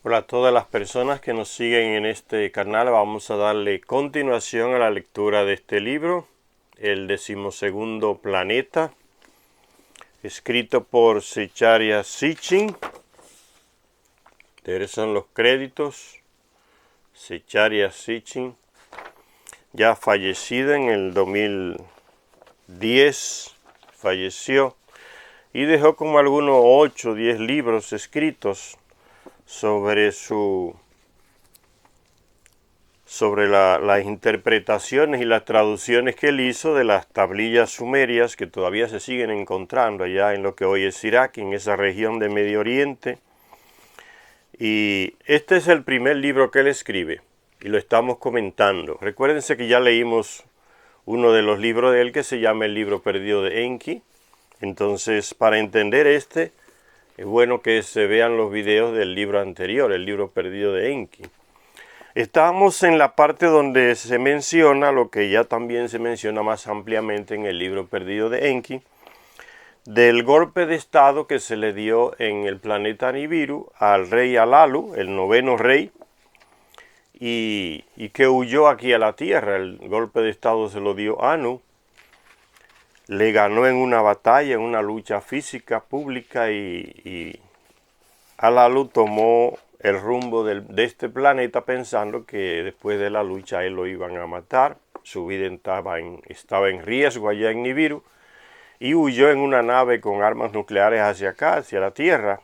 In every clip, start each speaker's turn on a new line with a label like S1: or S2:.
S1: Hola a todas las personas que nos siguen en este canal. Vamos a darle continuación a la lectura de este libro, El 12º Planeta, escrito por Zecharia Sitchin. Estos son los créditos. Zecharia Sitchin, ya fallecida en el 2010, falleció y dejó como algunos 8 o 10 libros escritos sobre las interpretaciones y las traducciones que él hizo de las tablillas sumerias que todavía se siguen encontrando allá en lo que hoy es Irak, en esa región de Medio Oriente. Y este es el primer libro que él escribe y lo estamos comentando. Recuérdense que ya leímos uno de los libros de él que se llama El libro perdido de Enki. Entonces, para entender este, es bueno que se vean los videos del libro anterior, el libro perdido de Enki. Estamos en la parte donde se menciona lo que ya también se menciona más ampliamente en el libro perdido de Enki, del golpe de estado que se le dio en el planeta Nibiru al rey Alalu, el 9º rey, y que huyó aquí a la Tierra. El golpe de estado se lo dio Anu. Le ganó en una batalla, en una lucha física pública, y Alalu tomó el rumbo de este planeta pensando que después de la lucha él lo iban a matar. Su vida estaba en riesgo allá en Nibiru y huyó en una nave con armas nucleares hacia acá, hacia la Tierra.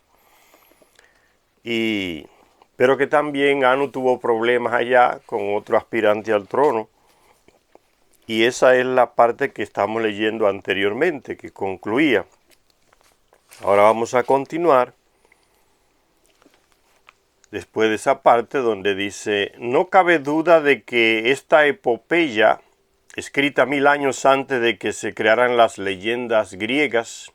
S1: Pero que también Anu tuvo problemas allá con otro aspirante al trono. Y esa es la parte que estamos leyendo anteriormente, que concluía. Ahora vamos a continuar después de esa parte donde dice: no cabe duda de que esta epopeya, escrita 1000 años antes de que se crearan las leyendas griegas,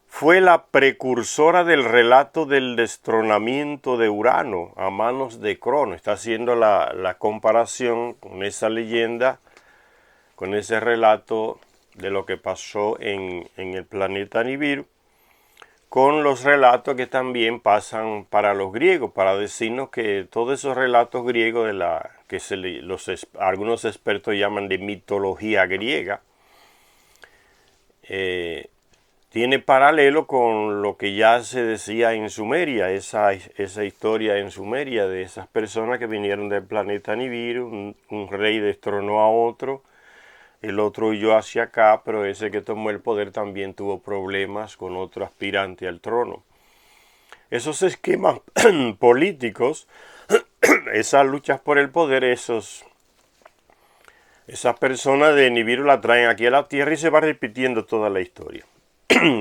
S1: fue la precursora del relato del destronamiento de Urano a manos de Crono. Está haciendo la comparación con esa leyenda, con ese relato de lo que pasó en el planeta Nibiru, con los relatos que también pasan para los griegos, para decirnos que todos esos relatos griegos que algunos expertos llaman de mitología griega, tiene paralelo con lo que ya se decía en Sumeria, esa historia en Sumeria de esas personas que vinieron del planeta Nibiru. Un rey destronó a otro, el otro huyó hacia acá, pero ese que tomó el poder también tuvo problemas con otro aspirante al trono. Esos esquemas políticos, esas luchas por el poder, esas personas de Nibiru la traen aquí a la Tierra y se va repitiendo toda la historia.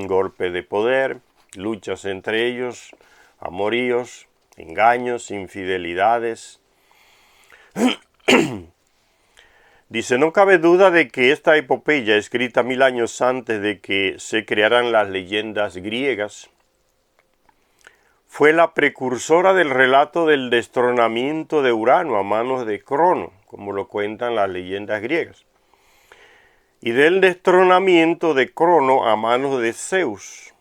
S1: Golpe de poder, luchas entre ellos, amoríos, engaños, infidelidades. Dice: no cabe duda de que esta epopeya, escrita 1000 años antes de que se crearan las leyendas griegas, fue la precursora del relato del destronamiento de Urano a manos de Crono, como lo cuentan las leyendas griegas, y del destronamiento de Crono a manos de Zeus.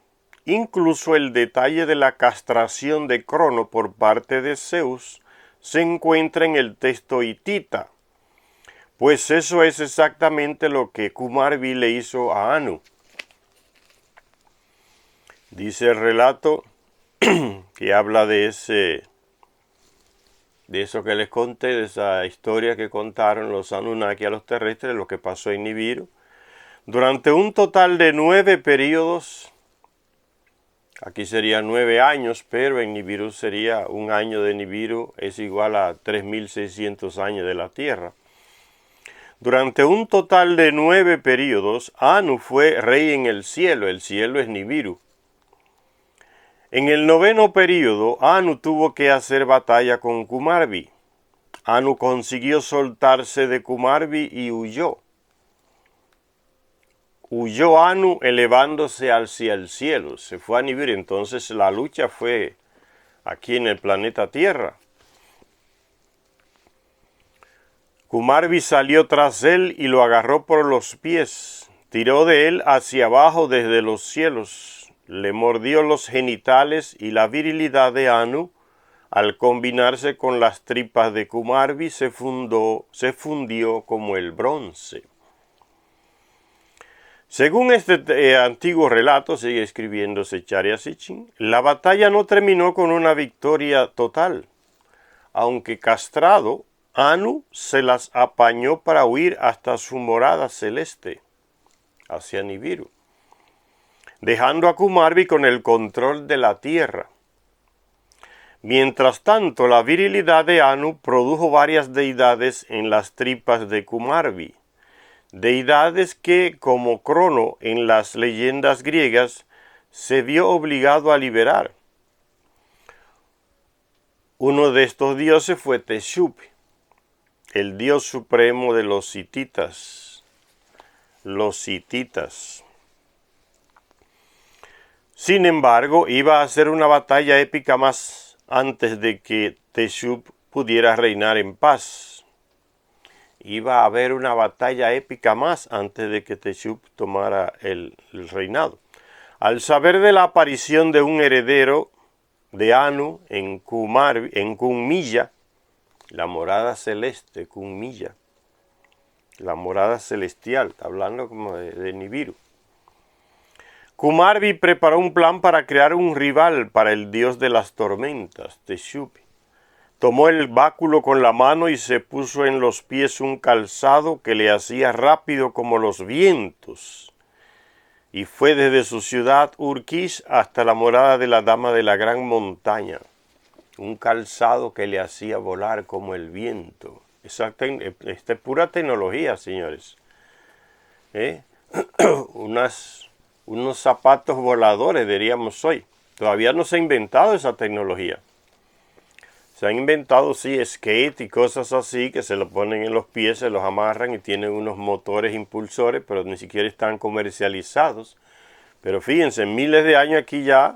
S1: Incluso el detalle de la castración de Crono por parte de Zeus se encuentra en el texto hitita, pues eso es exactamente lo que Kumarbi le hizo a Anu. Dice el relato que habla de eso que les conté, de esa historia que contaron los Anunnaki a los terrestres, lo que pasó en Nibiru. Durante un total de 9 periodos, aquí serían 9 años, pero en Nibiru sería un año de Nibiru es igual a 3600 años de la Tierra. Durante un total de 9 periodos, Anu fue rey en el cielo es Nibiru. En el 9º período, Anu tuvo que hacer batalla con Kumarbi. Anu consiguió soltarse de Kumarbi y huyó. Huyó Anu elevándose hacia el cielo, se fue a Nibiru. Entonces la lucha fue aquí en el planeta Tierra. Kumarbi salió tras él y lo agarró por los pies, tiró de él hacia abajo desde los cielos, le mordió los genitales y la virilidad de Anu al combinarse con las tripas de Kumarbi, se fundió como el bronce. Según este antiguo relato, sigue escribiéndose Charya Sitchin, la batalla no terminó con una victoria total. Aunque castrado, Anu se las apañó para huir hasta su morada celeste, hacia Nibiru, dejando a Kumarbi con el control de la tierra. Mientras tanto, la virilidad de Anu produjo varias deidades en las tripas de Kumarbi, deidades que, como Crono en las leyendas griegas, se vio obligado a liberar. Uno de estos dioses fue Teshup, el dios supremo de los hititas. Los hititas. Sin embargo, iba a ser una batalla épica más antes de que Teshup pudiera reinar en paz. Iba a haber una batalla épica más antes de que Teshup tomara el reinado. Al saber de la aparición de un heredero de Anu en Kunmilla, la morada celeste, Kunmilla, la morada celestial, hablando como de Nibiru. Kumarbi preparó un plan para crear un rival para el dios de las tormentas, Teshup. Tomó el báculo con la mano y se puso en los pies un calzado que le hacía rápido como los vientos. Y fue desde su ciudad Urkish hasta la morada de la Dama de la Gran Montaña. Un calzado que le hacía volar como el viento. Esta es pura tecnología, señores. Unos zapatos voladores, diríamos hoy. Todavía no se ha inventado esa tecnología. Se han inventado, sí, skate y cosas así que se lo ponen en los pies, se los amarran y tienen unos motores impulsores, pero ni siquiera están comercializados. Pero fíjense, miles de años aquí ya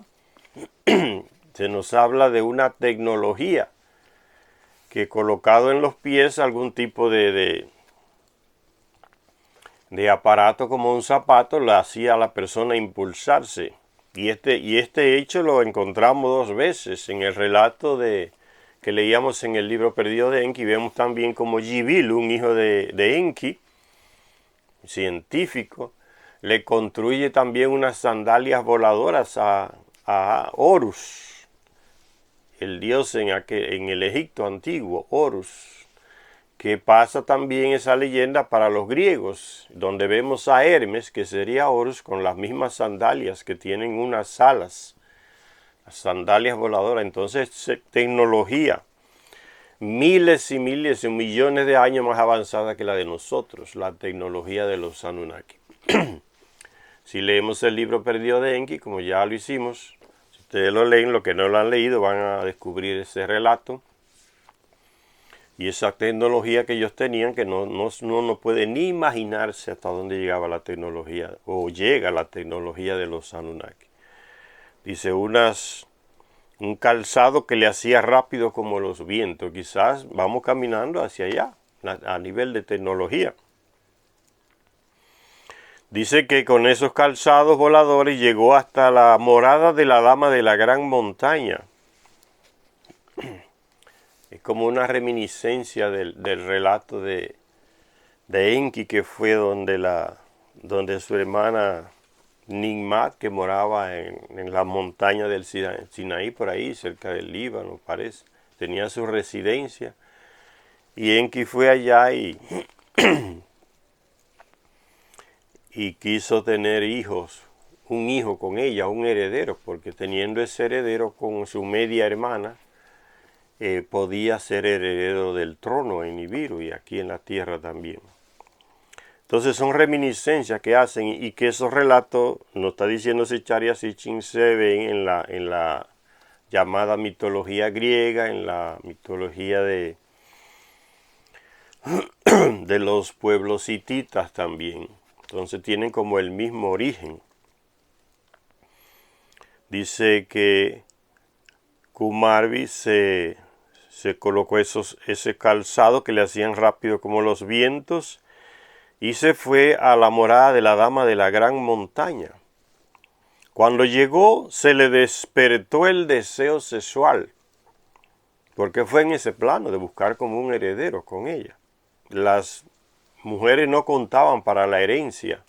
S1: se nos habla de una tecnología que colocado en los pies algún tipo de aparato como un zapato le hacía a la persona impulsarse. Y este hecho lo encontramos dos veces en el relato que leíamos en el libro perdido de Enki. Vemos también como Jibilu, un hijo de Enki, científico, le construye también unas sandalias voladoras a Horus, el dios en el Egipto antiguo, Horus, que pasa también esa leyenda para los griegos, donde vemos a Hermes, que sería Horus, con las mismas sandalias que tienen unas alas, las sandalias voladoras. Entonces, tecnología, miles y miles y millones de años más avanzada que la de nosotros, la tecnología de los Anunnaki. Si leemos el libro perdido de Enki, como ya lo hicimos, si ustedes lo leen, los que no lo han leído van a descubrir ese relato y esa tecnología que ellos tenían, que no puede ni imaginarse hasta dónde llegaba la tecnología, o llega la tecnología de los Anunnaki. Dice, un calzado que le hacía rápido como los vientos. Quizás vamos caminando hacia allá, a nivel de tecnología. Dice que con esos calzados voladores llegó hasta la morada de la Dama de la Gran Montaña. Es como una reminiscencia del relato de Enki, que fue donde su hermana Nigmat, que moraba en la montaña del Sinaí, por ahí, cerca del Líbano, parece. Tenía su residencia. Y Enki fue allá y quiso tener hijos, un hijo con ella, un heredero, porque teniendo ese heredero con su media hermana, podía ser heredero del trono en Nibiru y aquí en la tierra también. Entonces son reminiscencias que hacen y que esos relatos, nos está diciendo Charya Sitchin, se ven en la llamada mitología griega, en la mitología de los pueblos hititas también. Entonces tienen como el mismo origen. Dice que Kumarbi se colocó ese calzado que le hacían rápido como los vientos y se fue a la morada de la Dama de la Gran Montaña. Cuando llegó, se le despertó el deseo sexual. porque fue en ese plano de buscar como un heredero con ella. Las mujeres no contaban para la herencia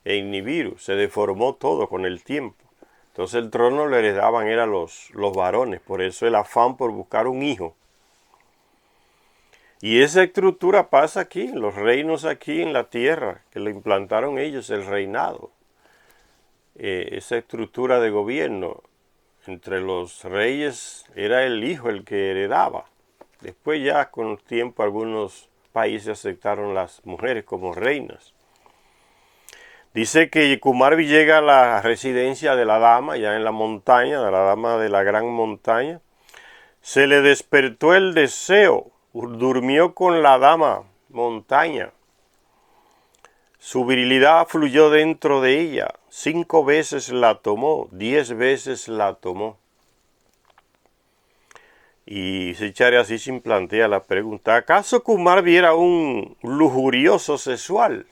S1: en Nibiru, se deformó todo con el tiempo. Entonces el trono lo heredaban eran los varones, por eso el afán por buscar un hijo. Y esa estructura pasa aquí, los reinos aquí en la tierra, que lo implantaron ellos, el reinado. Esa estructura de gobierno entre los reyes era el hijo el que heredaba. Después ya con el tiempo algunos países aceptaron las mujeres como reinas. Dice que Kumarbi llega a la residencia de la dama, ya en la montaña, de la dama de la gran montaña. Se le despertó el deseo, durmió con la dama montaña. Su virilidad fluyó dentro de ella. 5 veces la tomó, 10 veces la tomó. Y Sicharya Sitchin plantea la pregunta, ¿acaso Kumarbi era un lujurioso sexual?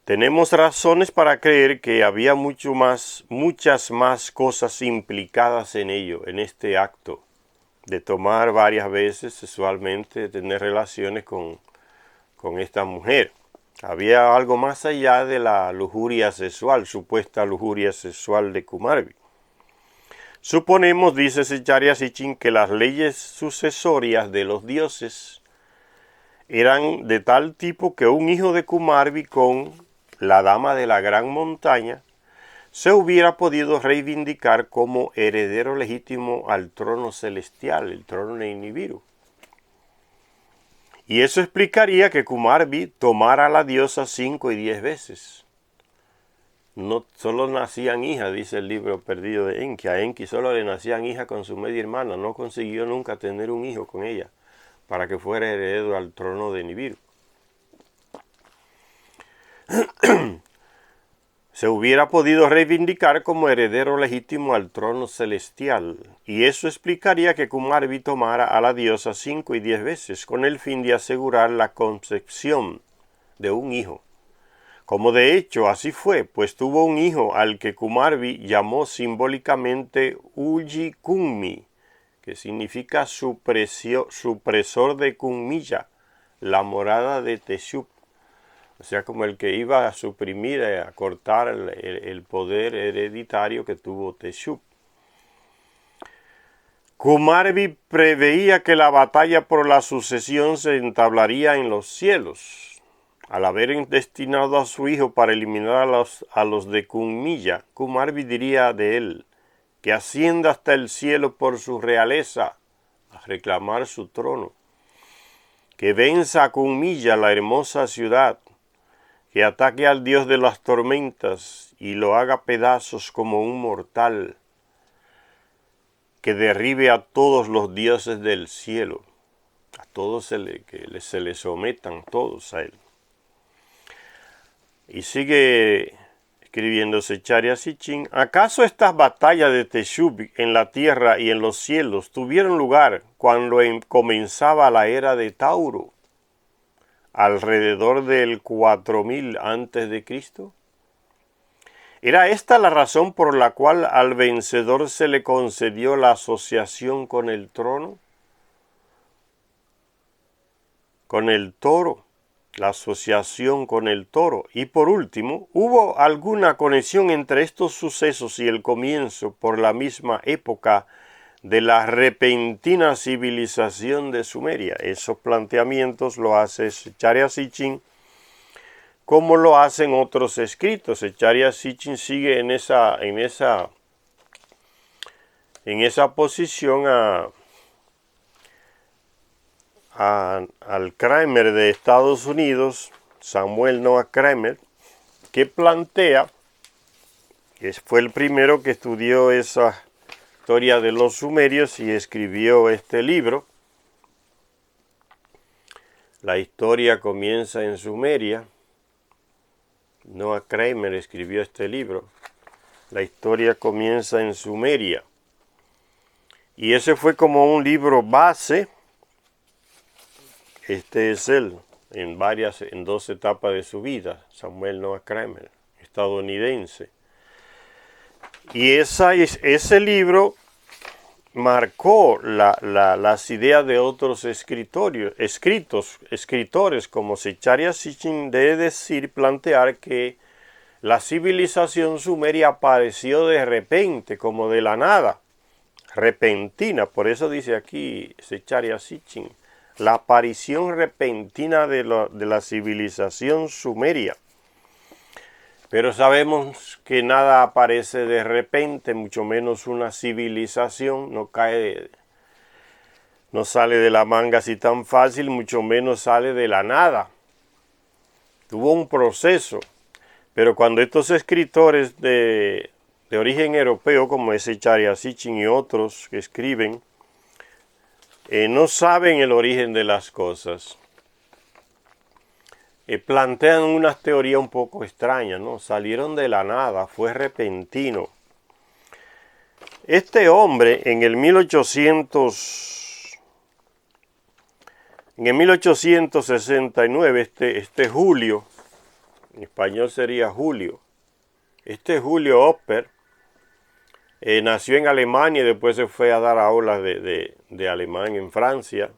S1: Tenemos razones para creer que había muchas más cosas implicadas en ello, en este acto de tomar varias veces sexualmente, de tener relaciones con esta mujer. Había algo más allá de la lujuria sexual, supuesta lujuria sexual de Kumarbi. Suponemos, dice Sicharya Sitchin, que las leyes sucesorias de los dioses eran de tal tipo que un hijo de Kumarbi con la dama de la gran montaña se hubiera podido reivindicar como heredero legítimo al trono celestial, el trono de Nibiru. Y eso explicaría que Kumarbi tomara a la diosa 5 y 10 veces. No solo nacían hijas, dice el libro perdido de Enki. A Enki solo le nacían hijas con su media hermana. No consiguió nunca tener un hijo con ella para que fuera heredero al trono de Nibiru. Se hubiera podido reivindicar como heredero legítimo al trono celestial, y eso explicaría que Kumarbi tomara a la diosa 5 y 10 veces, con el fin de asegurar la concepción de un hijo. Como de hecho así fue, pues tuvo un hijo al que Kumarbi llamó simbólicamente Uji Kunmi, que significa supresor de Kunmiya, la morada de Teshup. O sea, como el que iba a suprimir, a cortar el poder hereditario que tuvo Teshup. Kumarbi preveía que la batalla por la sucesión se entablaría en los cielos. Al haber destinado a su hijo para eliminar a los de Kunmiya, Kumarbi diría de él que ascienda hasta el cielo por su realeza a reclamar su trono, que venza a Kunmiya, la hermosa ciudad, que ataque al dios de las tormentas y lo haga pedazos como un mortal, que derribe a todos los dioses del cielo, a todos se le sometan todos a él. Y sigue escribiendo Sicharya Sitchin, ¿acaso estas batallas de Teshup en la tierra y en los cielos tuvieron lugar cuando comenzaba la era de Tauro, alrededor del 4000 antes de Cristo? ¿Era esta la razón por la cual al vencedor se le concedió la asociación con el trono? Con el toro, la asociación con el toro. Y por último, ¿hubo alguna conexión entre estos sucesos y el comienzo por la misma época de la repentina civilización de Sumeria? Esos planteamientos lo hace Sicharya Sitchin, como lo hacen otros escritos. Sicharya Sitchin sigue en esa posición al Kramer de Estados Unidos, Samuel Noah Kramer, que plantea, que fue el primero que estudió esa historia de los sumerios y escribió este libro. La historia comienza en Sumeria. Noah Kramer escribió este libro. La historia comienza en Sumeria. Y ese fue como un libro base. Este es él, en 2 etapas de su vida, Samuel Noah Kramer, estadounidense. Y ese libro marcó las ideas de otros escritores como Secharia Sitchin, de decir, plantear que la civilización sumeria apareció de repente, como de la nada, repentina. Por eso dice aquí Secharia Sitchin, la aparición repentina de la civilización sumeria. Pero sabemos que nada aparece de repente, mucho menos una civilización, no sale de la manga así tan fácil, mucho menos sale de la nada. Tuvo un proceso, pero cuando estos escritores de origen europeo, como ese Secharia Sitchin y otros que escriben, no saben el origen de las cosas, plantean unas teorías un poco extrañas, ¿no? Salieron de la nada, fue repentino. Este hombre en el 1869, este Julio, en español sería Julio, este Julio Opper, nació en Alemania y después se fue a dar aulas de alemán en Francia.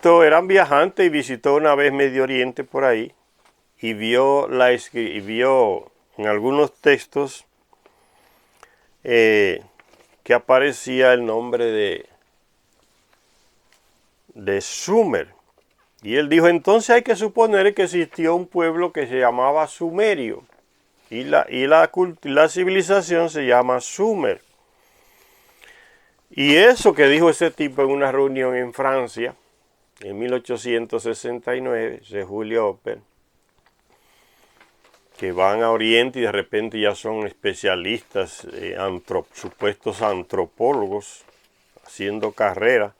S1: Eran viajantes y visitó una vez Medio Oriente por ahí y vio en algunos textos que aparecía el nombre de Sumer. Y él dijo, entonces hay que suponer que existió un pueblo que se llamaba Sumerio y la civilización se llama Sumer. Y eso que dijo ese tipo en una reunión en Francia, en 1869, ese Julio Opper, que van a Oriente y de repente ya son especialistas, supuestos antropólogos, haciendo carrera.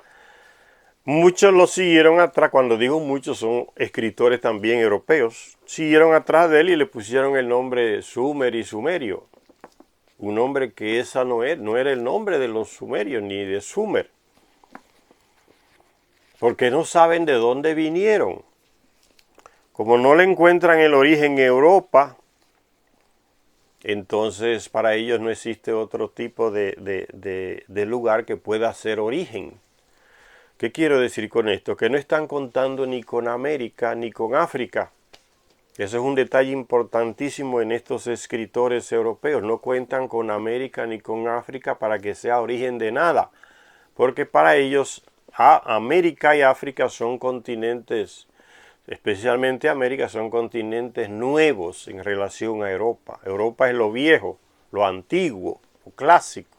S1: Muchos lo siguieron atrás, cuando digo muchos son escritores también europeos, siguieron atrás de él y le pusieron el nombre Sumer y Sumerio. Un nombre que esa no era el nombre de los sumerios ni de Sumer. Porque no saben de dónde vinieron. Como no le encuentran el origen en Europa, entonces para ellos no existe otro tipo de lugar que pueda ser origen. ¿Qué quiero decir con esto? Que no están contando ni con América ni con África. Eso es un detalle importantísimo en estos escritores europeos. No cuentan con América ni con África para que sea origen de nada. Porque para ellos América y África son continentes, especialmente América, son continentes nuevos en relación a Europa. Europa es lo viejo, lo antiguo, lo clásico.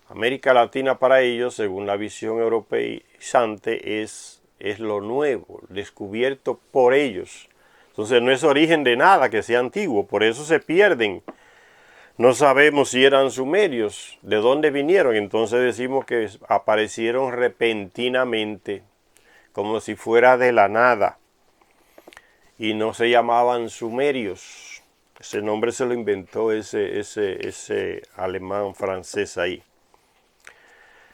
S1: América Latina para ellos, según la visión europeizante, es lo nuevo, descubierto por ellos. Entonces no es origen de nada que sea antiguo, por eso se pierden. No sabemos si eran sumerios, de dónde vinieron, entonces decimos que aparecieron repentinamente, como si fuera de la nada, y no se llamaban sumerios. Ese nombre se lo inventó ese alemán francés ahí.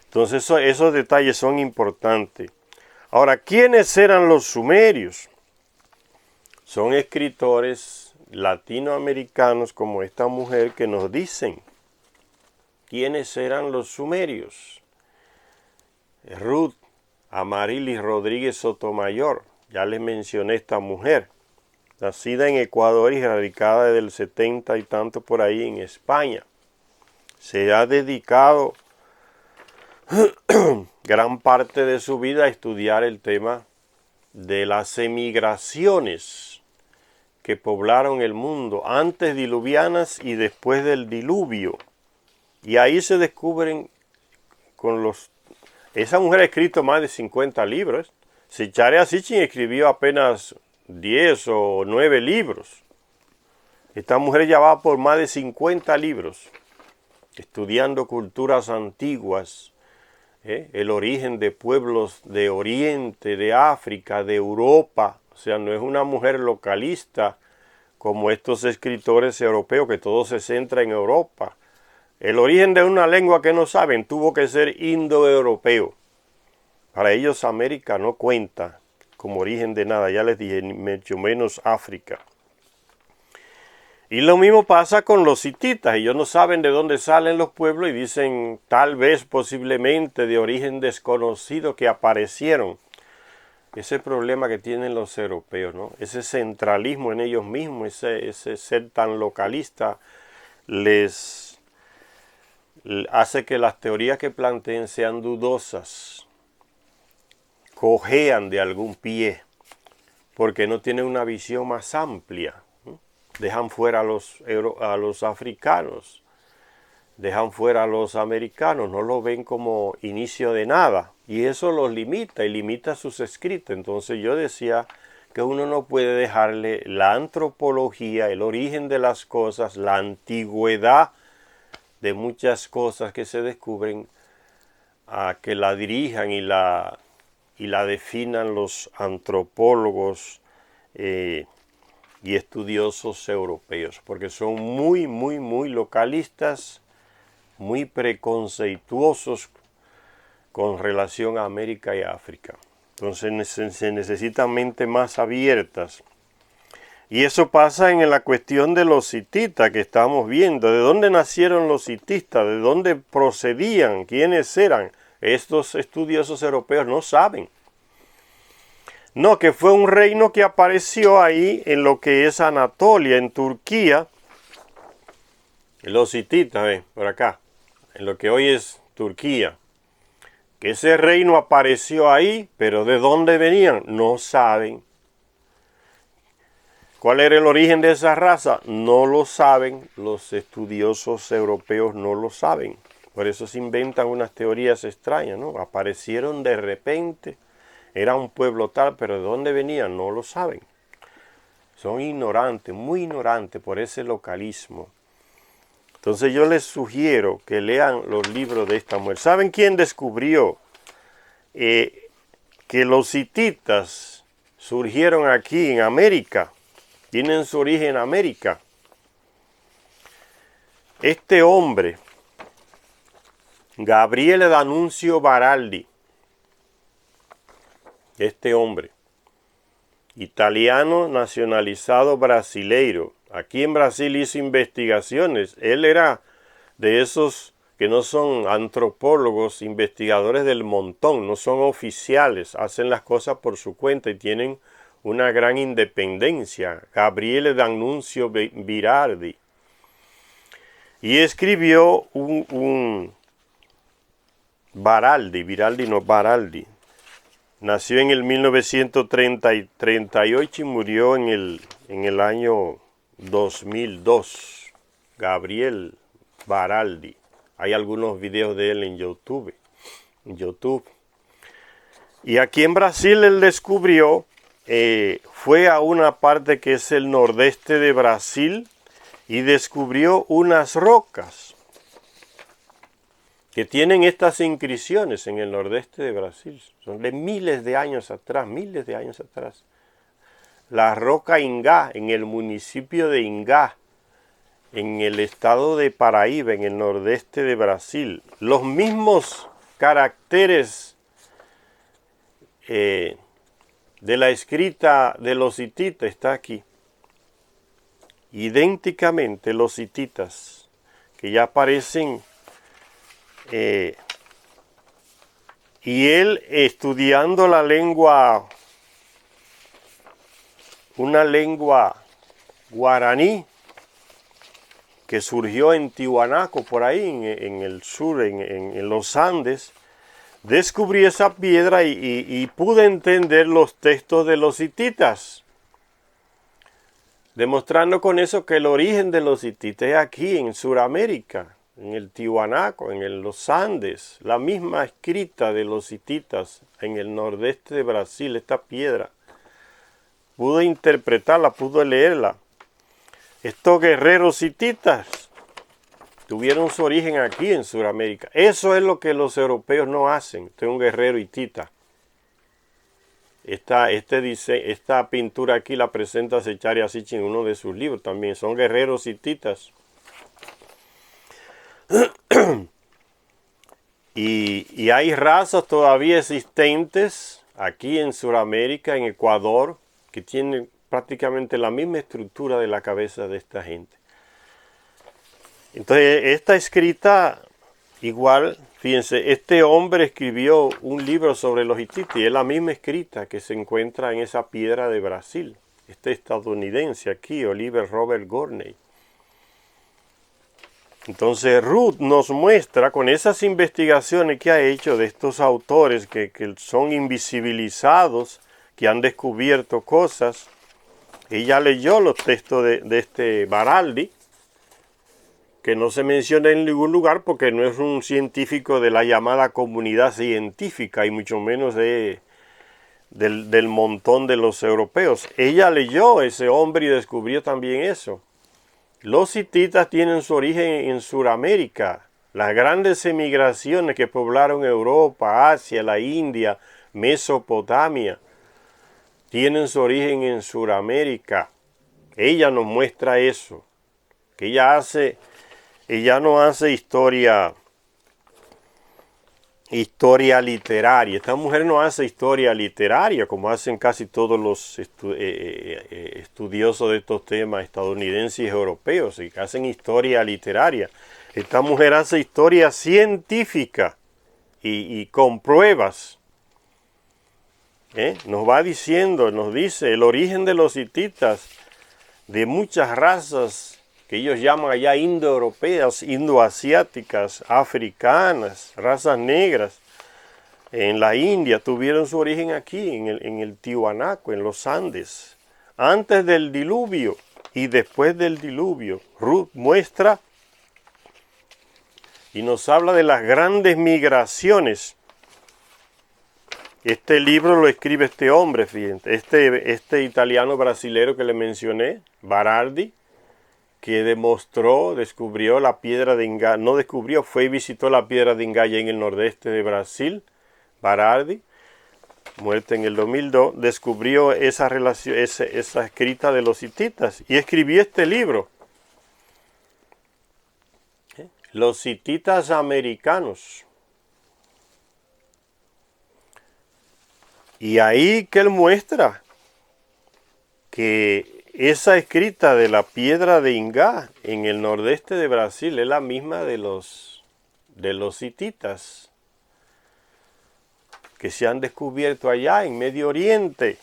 S1: Entonces esos detalles son importantes. Ahora, ¿quiénes eran los sumerios? Son escritores latinoamericanos como esta mujer que nos dicen quiénes eran los sumerios. Ruth Amarilis Rodríguez Sotomayor, ya les mencioné esta mujer, nacida en Ecuador y radicada desde el 70 y tanto por ahí en España. Se ha dedicado gran parte de su vida a estudiar el tema de las emigraciones que poblaron el mundo, antes diluvianas y después del diluvio. Y ahí se descubren Esa mujer ha escrito más de 50 libros. Secharia Sitchin escribió apenas 10 o 9 libros. Esta mujer ya va por más de 50 libros, estudiando culturas antiguas, el origen de pueblos de Oriente, de África, de Europa. O sea, no es una mujer localista como estos escritores europeos que todo se centra en Europa. El origen de una lengua que no saben tuvo que ser indoeuropeo. Para ellos América no cuenta como origen de nada, ya les dije, mucho menos África. Y lo mismo pasa con los hititas. Ellos no saben de dónde salen los pueblos y dicen tal vez posiblemente de origen desconocido que aparecieron. Ese problema que tienen los europeos, ¿no? Ese centralismo en ellos mismos, ese ser tan localista, les hace que las teorías que planteen sean dudosas, cojean de algún pie, porque no tienen una visión más amplia. Dejan fuera a los africanos, dejan fuera a los americanos, no lo ven como inicio de nada. Y eso los limita y limita sus escritos. Entonces yo decía que uno no puede dejarle la antropología, el origen de las cosas, la antigüedad de muchas cosas que se descubren, a que la dirijan y la definan los antropólogos y estudiosos europeos, porque son muy localistas, muy preconceituosos con relación a América y África. Entonces se necesitan mentes más abiertas. Y eso pasa en la cuestión de los hititas que estamos viendo. ¿De dónde nacieron los hititas? ¿De dónde procedían? ¿Quiénes eran? Estos estudiosos europeos no saben. No, que fue un reino que apareció ahí en lo que es Anatolia, en Turquía. Los hititas, por acá, en lo que hoy es Turquía. Que ese reino apareció ahí, pero ¿de dónde venían? No saben. ¿Cuál era el origen de esa raza? No lo saben. Los estudiosos europeos no lo saben. Por eso se inventan unas teorías extrañas, ¿no? Aparecieron de repente. Era un pueblo tal, pero ¿de dónde venían? No lo saben. Son ignorantes, muy ignorantes por ese localismo. Entonces yo les sugiero que lean los libros de esta mujer. ¿Saben quién descubrió que los hititas surgieron aquí en América? Tienen su origen en América. Este hombre, Gabriele D'Annunzio Baraldi, este hombre, italiano nacionalizado brasileiro, aquí en Brasil hizo investigaciones. Él era de esos que no son antropólogos, investigadores del montón, no son oficiales, hacen las cosas por su cuenta y tienen una gran independencia. Gabriele D'Annunzio Baraldi. Y escribió un Baraldi. Nació en el 1938 y murió en el año 2002. Gabriel Baraldi. Hay algunos videos de él en YouTube. Y aquí en Brasil él descubrió, fue a una parte que es el nordeste de Brasil y descubrió unas rocas que tienen estas inscripciones en el nordeste de Brasil. Son de miles de años atrás. La roca Ingá, en el municipio de Ingá, en el estado de Paraíba, en el nordeste de Brasil. Los mismos caracteres de la escrita de los hititas está aquí. Idénticamente los hititas, que ya aparecen. Y él estudiando la lengua, una lengua guaraní que surgió en Tiwanaku, por ahí en el sur, en los Andes, descubrí esa piedra y pude entender los textos de los hititas, demostrando con eso que el origen de los hititas es aquí en Sudamérica, en el Tiwanaku, en los Andes, la misma escrita de los hititas en el nordeste de Brasil, esta piedra. Pude interpretarla, pude leerla. Estos guerreros hititas tuvieron su origen aquí en Sudamérica. Eso es lo que los europeos no hacen. Este es un guerrero hitita. Esta pintura aquí la presenta Zecharia Sitchin en uno de sus libros también. Son guerreros hititas. Y hay razas todavía existentes aquí en Sudamérica, en Ecuador, que tienen prácticamente la misma estructura de la cabeza de esta gente. Entonces, esta escrita, igual, fíjense, este hombre escribió un libro sobre los hititas y es la misma escrita que se encuentra en esa piedra de Brasil. Este estadounidense aquí, Oliver Robert Gorney. Entonces Ruth nos muestra con esas investigaciones que ha hecho de estos autores que son invisibilizados, que han descubierto cosas. Ella leyó los textos de este Baraldi, que no se menciona en ningún lugar porque no es un científico de la llamada comunidad científica y mucho menos del montón de los europeos. Ella leyó ese hombre y descubrió también eso. Los hititas tienen su origen en Sudamérica. Las grandes emigraciones que poblaron Europa, Asia, la India, Mesopotamia, tienen su origen en Sudamérica. Ella nos muestra eso, que ella no hace historia literaria. Esta mujer no hace historia literaria como hacen casi todos los estudiosos de estos temas estadounidenses y europeos, y que hacen historia literaria. Esta mujer hace historia científica y con pruebas. Nos va diciendo, nos dice el origen de los hititas, de muchas razas que ellos llaman allá indoeuropeas, indoasiáticas, africanas, razas negras, en la India, tuvieron su origen aquí, en el Tiwanaku, en los Andes, antes del diluvio y después del diluvio. Ruth muestra y nos habla de las grandes migraciones. Este libro lo escribe este hombre, fíjense, este italiano brasilero que le mencioné, Baraldi, que descubrió la piedra de Ingá, no descubrió, fue y visitó la piedra de Ingá en el nordeste de Brasil. Baraldi, muerto en el 2002, descubrió esa relación, esa escrita de los hititas y escribió este libro. Los hititas americanos. Y ahí que él muestra que esa escrita de la piedra de Ingá en el nordeste de Brasil es la misma de los hititas que se han descubierto allá en Medio Oriente,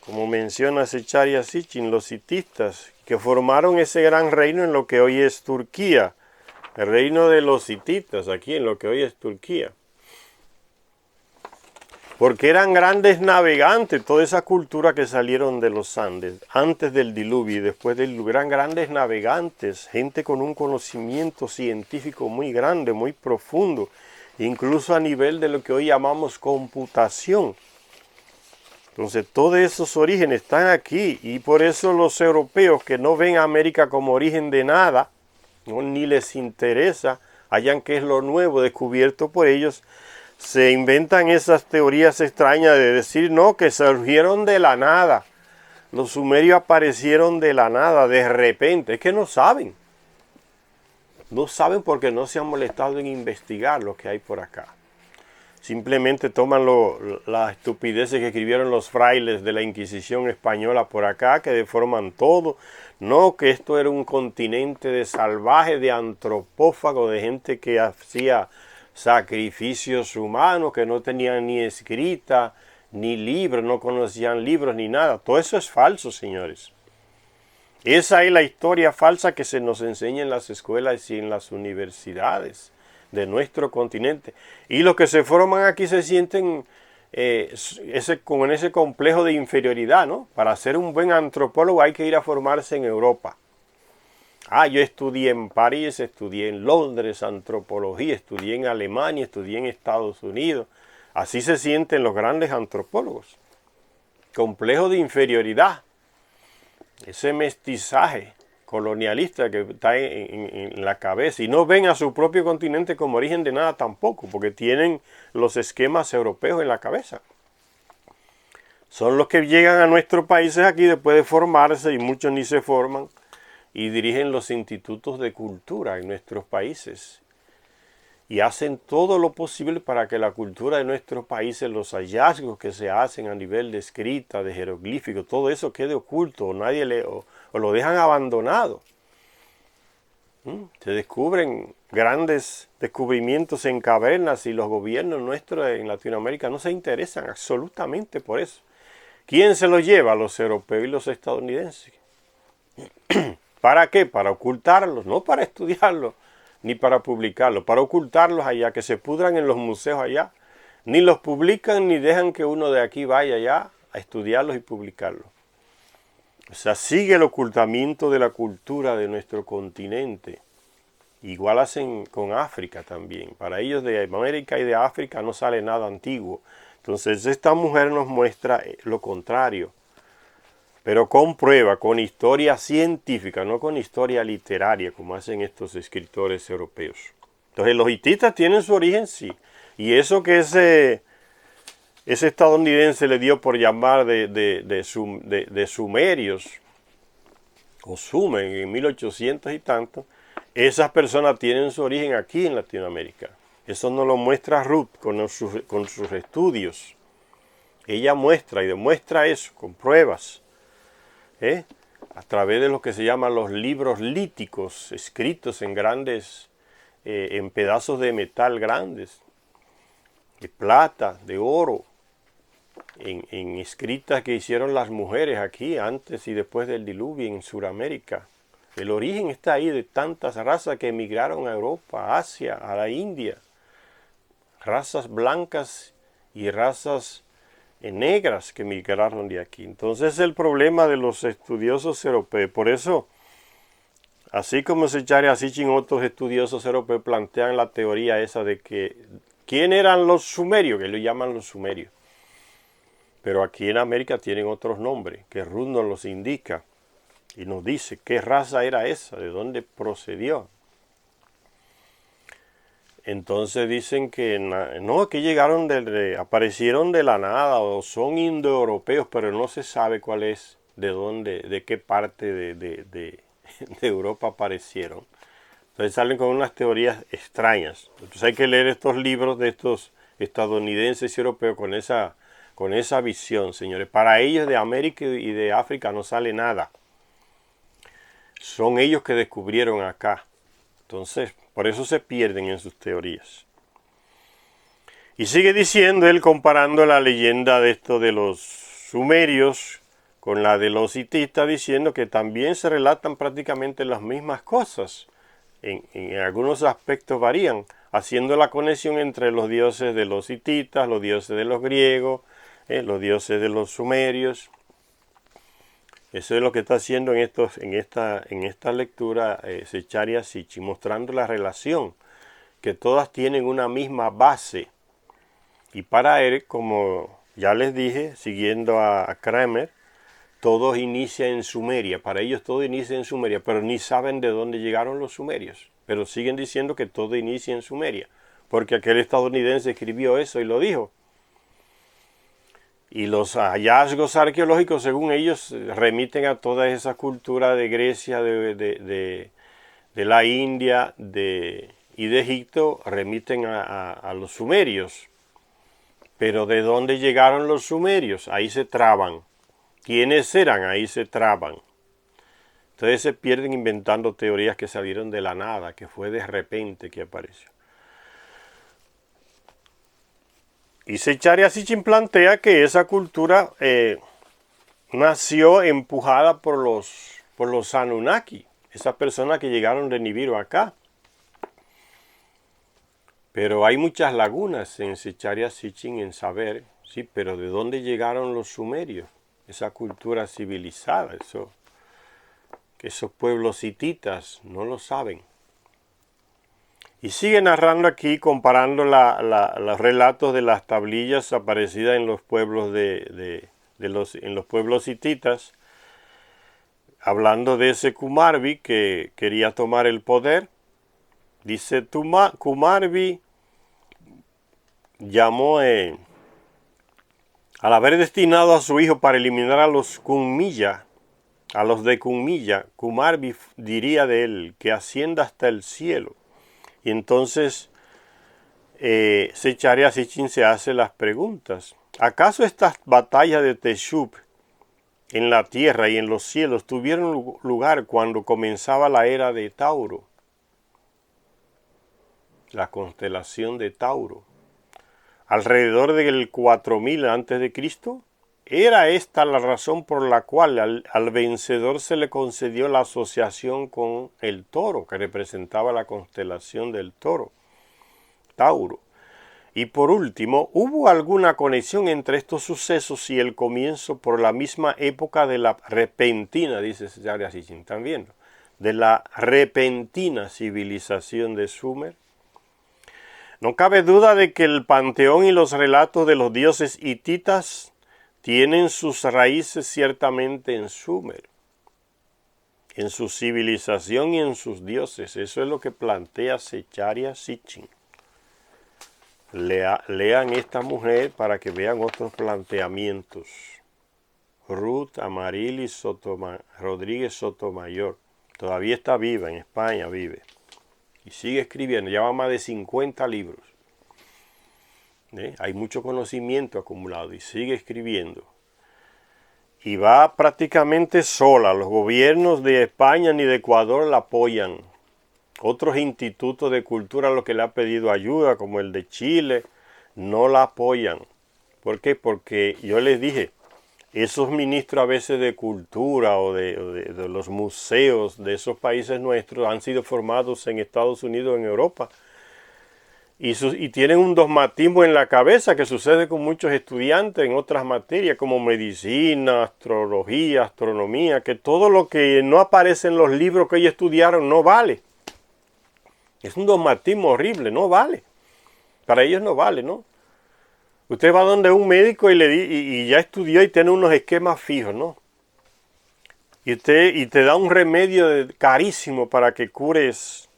S1: como menciona Zecharia Sitchin, los hititas, que formaron ese gran reino en lo que hoy es Turquía, el reino de los hititas, aquí en lo que hoy es Turquía. Porque eran grandes navegantes, toda esa cultura que salieron de los Andes, antes del diluvio y después del diluvio, eran grandes navegantes, gente con un conocimiento científico muy grande, muy profundo, incluso a nivel de lo que hoy llamamos computación. Entonces todos esos orígenes están aquí y por eso los europeos que no ven a América como origen de nada, ¿no? Ni les interesa, hallan que es lo nuevo descubierto por ellos, se inventan esas teorías extrañas de decir, no, que surgieron de la nada. Los sumerios aparecieron de la nada, de repente. Es que no saben. No saben porque no se han molestado en investigar lo que hay por acá. Simplemente toman las estupideces que escribieron los frailes de la Inquisición española por acá, que deforman todo. No, que esto era un continente de salvajes, de antropófagos, de gente que hacía sacrificios humanos, que no tenían ni escrita, ni libros, no conocían libros ni nada. Todo eso es falso, señores. Esa es la historia falsa que se nos enseña en las escuelas y en las universidades de nuestro continente. Y los que se forman aquí se sienten con ese complejo de inferioridad, ¿no? Para ser un buen antropólogo hay que ir a formarse en Europa. Yo estudié en París, estudié en Londres antropología, estudié en Alemania, estudié en Estados Unidos. Así se sienten los grandes antropólogos. Complejo de inferioridad. Ese mestizaje colonialista que está en la cabeza. Y no ven a su propio continente como origen de nada tampoco, porque tienen los esquemas europeos en la cabeza. Son los que llegan a nuestros países aquí después de formarse, y muchos ni se forman, y dirigen los institutos de cultura en nuestros países. Y hacen todo lo posible para que la cultura de nuestros países, los hallazgos que se hacen a nivel de escrita, de jeroglíficos, todo eso quede oculto, o lo dejan abandonado. Se descubren grandes descubrimientos en cavernas y los gobiernos nuestros en Latinoamérica no se interesan absolutamente por eso. ¿Quién se los lleva? Los europeos y los estadounidenses. ¿Para qué? Para ocultarlos, no para estudiarlos, ni para publicarlos, para ocultarlos allá, que se pudran en los museos allá. Ni los publican ni dejan que uno de aquí vaya allá a estudiarlos y publicarlos. O sea, sigue el ocultamiento de la cultura de nuestro continente. Igual hacen con África también. Para ellos de América y de África no sale nada antiguo. Entonces esta mujer nos muestra lo contrario. Pero con prueba, con historia científica, no con historia literaria, como hacen estos escritores europeos. Entonces los hititas tienen su origen, sí. Y eso que ese estadounidense le dio por llamar de sumerios, o sumen en 1800 y tanto, esas personas tienen su origen aquí en Latinoamérica. Eso nos lo muestra Ruth con sus estudios. Ella muestra y demuestra eso con pruebas, a través de lo que se llaman los libros líticos, escritos en grandes, en pedazos de metal grandes, de plata, de oro, en escritas que hicieron las mujeres aquí antes y después del diluvio en Sudamérica. El origen está ahí de tantas razas que emigraron a Europa, a Asia, a la India. Razas blancas y razas negras que emigraron de aquí. Entonces el problema de los estudiosos europeos. Por eso, así como Zecharia Sitchin, otros estudiosos europeos plantean la teoría esa de que ¿quién eran los sumerios? Que lo llaman los sumerios. Pero aquí en América tienen otros nombres, que Ruth nos los indica y nos dice qué raza era esa, de dónde procedió. Entonces dicen que no, que llegaron aparecieron de la nada o son indoeuropeos, pero no se sabe cuál es, de dónde, de qué parte de Europa aparecieron. Entonces salen con unas teorías extrañas. Entonces hay que leer estos libros de estos estadounidenses y europeos con esa visión, señores. Para ellos de América y de África no sale nada. Son ellos que descubrieron acá. Entonces, por eso se pierden en sus teorías. Y sigue diciendo él, comparando la leyenda de esto de los sumerios con la de los hititas, diciendo que también se relatan prácticamente las mismas cosas. En algunos aspectos varían, haciendo la conexión entre los dioses de los hititas, los dioses de los griegos, los dioses de los sumerios. Eso es lo que está haciendo en esta lectura Zecharia Sitchin, mostrando la relación, que todas tienen una misma base. Y para él, como ya les dije, siguiendo a Kramer, todo inicia en Sumeria. Para ellos todo inicia en Sumeria, pero ni saben de dónde llegaron los sumerios. Pero siguen diciendo que todo inicia en Sumeria, porque aquel estadounidense escribió eso y lo dijo. Y los hallazgos arqueológicos, según ellos, remiten a toda esa cultura de Grecia, de la India y de Egipto, remiten a los sumerios. Pero ¿de dónde llegaron los sumerios? Ahí se traban. ¿Quiénes eran? Ahí se traban. Entonces se pierden inventando teorías que salieron de la nada, que fue de repente que apareció. Y Zecharia Sitchin plantea que esa cultura nació empujada por los Anunnaki, esas personas que llegaron de Nibiru acá. Pero hay muchas lagunas en Zecharia Sitchin en saber, sí, pero ¿de dónde llegaron los sumerios? Esa cultura civilizada, que esos pueblos hititas no lo saben. Y sigue narrando aquí, comparando los relatos de las tablillas aparecidas en los pueblos en los pueblos hititas, hablando de ese Kumarbi que quería tomar el poder. Dice, Kumarbi llamó, al haber destinado a su hijo para eliminar a los Kunmilla, a los de Kunmilla, Kumarbi diría de él que ascienda hasta el cielo. Y entonces Zecharia Sitchin se hace las preguntas. ¿Acaso estas batallas de Teshub en la tierra y en los cielos tuvieron lugar cuando comenzaba la era de Tauro? la constelación de Tauro. Alrededor del 4000 a.C., era esta la razón por la cual al vencedor se le concedió la asociación con el toro, que representaba la constelación del toro, Tauro. Y por último, ¿hubo alguna conexión entre estos sucesos y el comienzo por la misma época de la repentina, dice Zecharia Sitchin, ¿están viendo? De la repentina civilización de Sumer? No cabe duda de que el panteón y los relatos de los dioses hititas tienen sus raíces ciertamente en Sumer, en su civilización y en sus dioses. Eso es lo que plantea Zecharia Sitchin. Lean esta mujer para que vean otros planteamientos. Ruth Amaryllis Rodríguez Sotomayor. Todavía está viva, en España vive. Y sigue escribiendo, lleva más de 50 libros. Hay mucho conocimiento acumulado y sigue escribiendo. Y va prácticamente sola. Los gobiernos de España ni de Ecuador la apoyan. Otros institutos de cultura, los que le han pedido ayuda, como el de Chile, no la apoyan. ¿Por qué? Porque yo les dije, esos ministros a veces de cultura o de los museos de esos países nuestros han sido formados en Estados Unidos, en Europa, y tienen un dogmatismo en la cabeza que sucede con muchos estudiantes en otras materias como medicina, astrología, astronomía, que todo lo que no aparece en los libros que ellos estudiaron no vale. Es un dogmatismo horrible, no vale. Para ellos no vale, ¿no? Usted va donde un médico y ya estudió y tiene unos esquemas fijos, ¿no? Y te da un remedio carísimo para que cures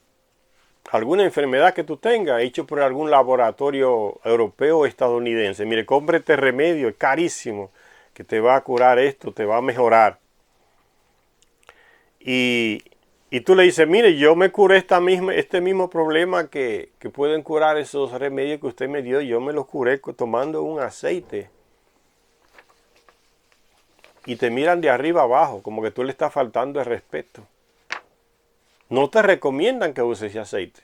S1: alguna enfermedad que tú tengas, hecho por algún laboratorio europeo o estadounidense. Mire, compre este remedio, es carísimo, que te va a curar esto, te va a mejorar. Y tú le dices, mire, yo me curé este mismo problema que pueden curar esos remedios que usted me dio, yo me los curé tomando un aceite. Y te miran de arriba abajo, como que tú le estás faltando el respeto. No te recomiendan que uses ese aceite.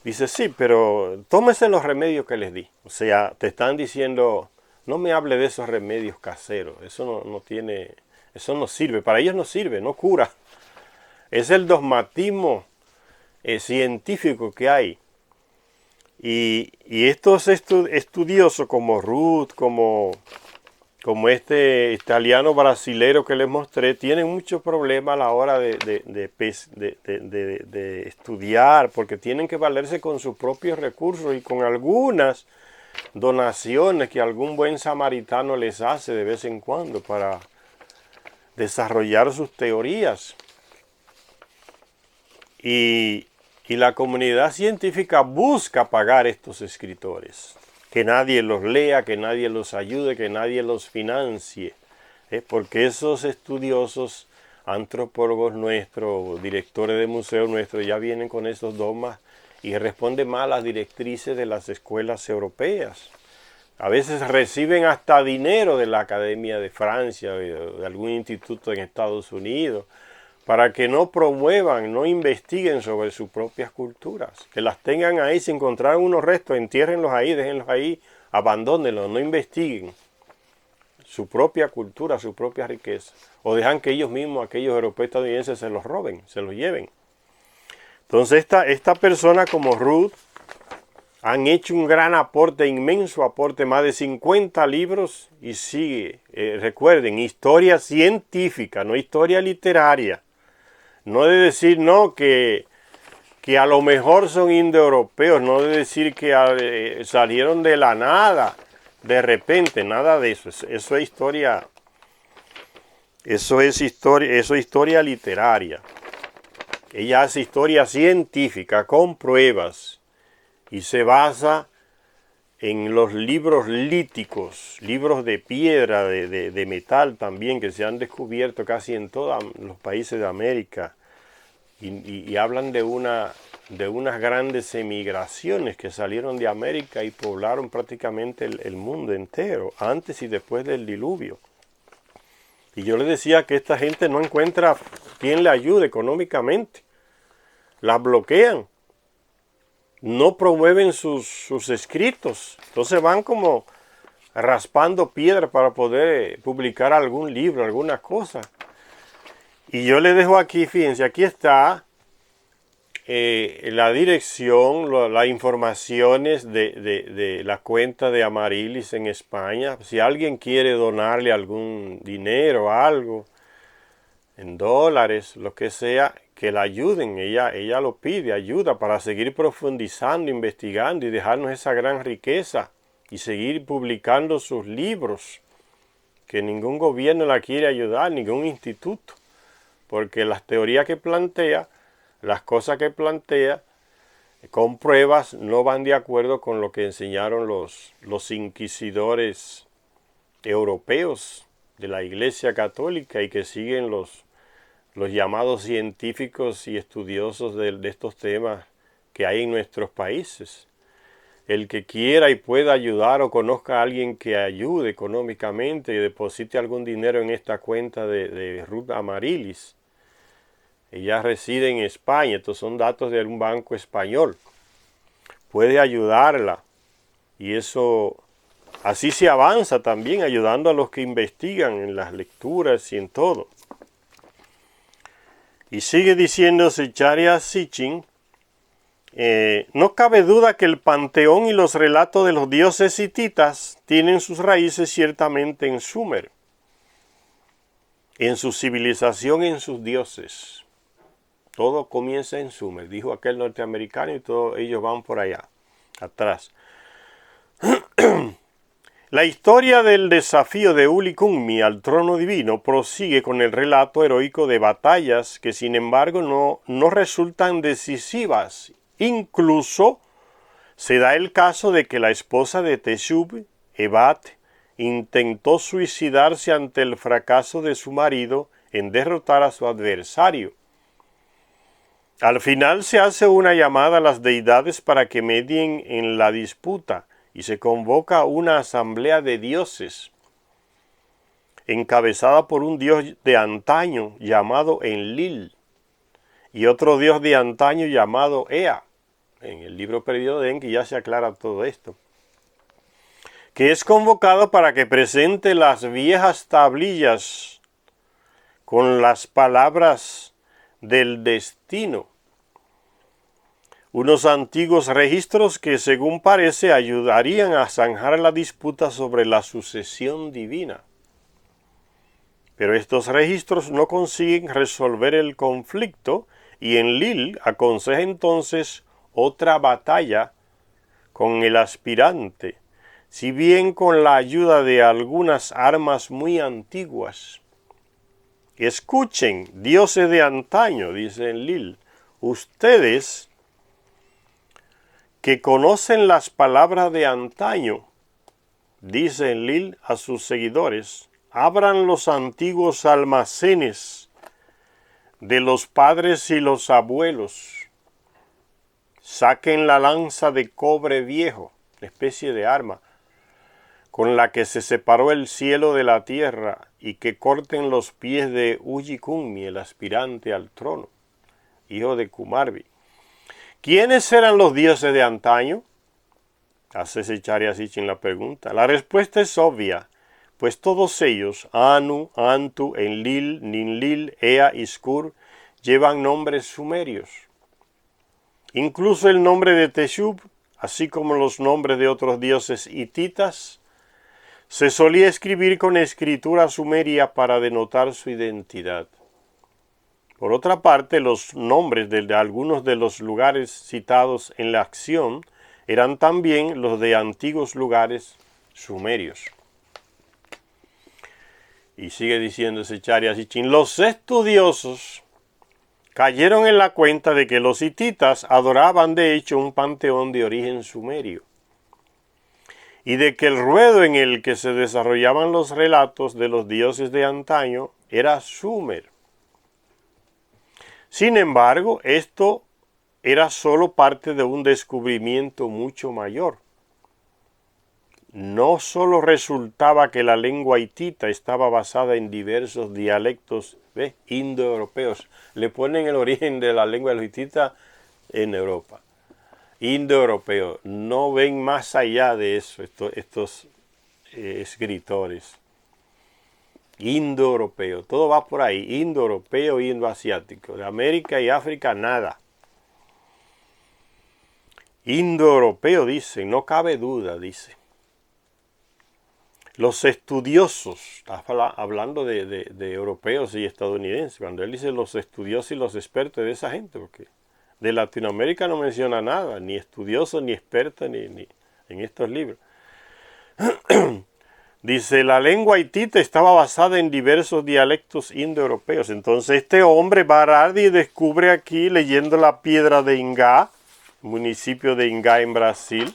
S1: Dice, sí, pero tómese los remedios que les di. O sea, te están diciendo, no me hable de esos remedios caseros. Eso eso no sirve. Para ellos no sirve, no cura. Es el dogmatismo científico que hay. Y estos estudiosos como Ruth, como este italiano brasilero que les mostré, tienen muchos problemas a la hora de estudiar, porque tienen que valerse con sus propios recursos y con algunas donaciones que algún buen samaritano les hace de vez en cuando para desarrollar sus teorías. Y la comunidad científica busca pagar estos escritores. Que nadie los lea, que nadie los ayude, que nadie los financie. Porque esos estudiosos, antropólogos nuestros, directores de museos nuestros, ya vienen con esos dogmas y responden mal a las directrices de las escuelas europeas. A veces reciben hasta dinero de la Academia de Francia o de algún instituto en Estados Unidos para que no promuevan, no investiguen sobre sus propias culturas, que las tengan ahí, si encontraron unos restos, entiérrenlos ahí, déjenlos ahí, abandónenlos, no investiguen su propia cultura, su propia riqueza, o dejan que ellos mismos, aquellos europeos estadounidenses, se los roben, se los lleven. Entonces esta persona como Ruth han hecho un gran aporte, inmenso aporte, más de 50 libros, y sigue, recuerden, historia científica, no historia literaria. No de decir no que a lo mejor son indoeuropeos, no de decir que salieron de la nada, de repente, nada de eso. Eso es historia literaria. Ella hace historia científica con pruebas y se basa en los libros líticos, libros de piedra, de metal también, que se han descubierto casi en todos los países de América, y hablan de unas grandes emigraciones que salieron de América y poblaron prácticamente el mundo entero, antes y después del diluvio. Y yo les decía que esta gente no encuentra quien le ayude económicamente, las bloquean. no promueven sus escritos. Entonces van como raspando piedra para poder publicar algún libro, alguna cosa. Y yo le dejo aquí, fíjense, aquí está la dirección, las informaciones de la cuenta de Amarilis en España. Si alguien quiere donarle algún dinero, algo, en dólares, lo que sea, que la ayuden. Ella lo pide, ayuda para seguir profundizando, investigando y dejarnos esa gran riqueza y seguir publicando sus libros, que ningún gobierno la quiere ayudar, ningún instituto, porque las teorías que plantea, las cosas que plantea, con pruebas, no van de acuerdo con lo que enseñaron los inquisidores europeos de la Iglesia Católica y que siguen los llamados científicos y estudiosos de estos temas que hay en nuestros países. El que quiera y pueda ayudar o conozca a alguien que ayude económicamente y deposite algún dinero en esta cuenta de Ruth Amarilis. Ella reside en España, estos son datos de un banco español. Puede ayudarla y eso, así se avanza también, ayudando a los que investigan en las lecturas y en todo. Y sigue diciendo Zecharia Sitchin, no cabe duda que el panteón y los relatos de los dioses hititas tienen sus raíces ciertamente en Sumer, en su civilización, en sus dioses. Todo comienza en Sumer, dijo aquel norteamericano, y todos ellos van por allá, atrás. La historia del desafío de Ulikunmi al trono divino prosigue con el relato heroico de batallas que sin embargo no resultan decisivas. Incluso se da el caso de que la esposa de Teshub, Ebat, intentó suicidarse ante el fracaso de su marido en derrotar a su adversario. Al final se hace una llamada a las deidades para que medien en la disputa y se convoca una asamblea de dioses, encabezada por un dios de antaño llamado Enlil y otro dios de antaño llamado Ea. En el libro perdido de Enki ya se aclara todo esto, que es convocado para que presente las viejas tablillas con las palabras del destino, unos antiguos registros que según parece ayudarían a zanjar la disputa sobre la sucesión divina. Pero estos registros no consiguen resolver el conflicto y Enlil aconseja entonces otra batalla con el aspirante, si bien con la ayuda de algunas armas muy antiguas. Escuchen, dioses de antaño, dice Enlil, ustedes que conocen las palabras de antaño, dice Enlil a sus seguidores, abran los antiguos almacenes de los padres y los abuelos, saquen la lanza de cobre viejo, especie de arma, con la que se separó el cielo de la tierra, y que corten los pies de Ulikunmi, el aspirante al trono, hijo de Kumarbi. ¿Quiénes eran los dioses de antaño? Hace Zecharia Sitchin la pregunta. La respuesta es obvia, pues todos ellos, Anu, Antu, Enlil, Ninlil, Ea y Skur, llevan nombres sumerios. Incluso el nombre de Teshub, así como los nombres de otros dioses hititas, se solía escribir con escritura sumeria para denotar su identidad. Por otra parte, los nombres de algunos de los lugares citados en la acción eran también los de antiguos lugares sumerios. Y sigue diciendo Zecharia Sitchin, los estudiosos cayeron en la cuenta de que los hititas adoraban de hecho un panteón de origen sumerio, y de que el ruedo en el que se desarrollaban los relatos de los dioses de antaño era Sumer. Sin embargo, esto era solo parte de un descubrimiento mucho mayor. No solo resultaba que la lengua hitita estaba basada en diversos dialectos indoeuropeos, le ponen el origen de la lengua de los hititas en Europa, indoeuropeo. No ven más allá de eso estos escritores. Indoeuropeo, todo va por ahí, indoeuropeo, indoasiático. De América y África nada. Indoeuropeo dice, no cabe duda, dice. Los estudiosos, hablando de europeos y estadounidenses, cuando él dice los estudiosos y los expertos de esa gente, porque de Latinoamérica no menciona nada, ni estudiosos, ni expertos, ni en estos libros. Dice, la lengua hitita estaba basada en diversos dialectos indoeuropeos. Entonces este hombre, Barardi, descubre aquí, leyendo la piedra de Ingá, municipio de Ingá en Brasil,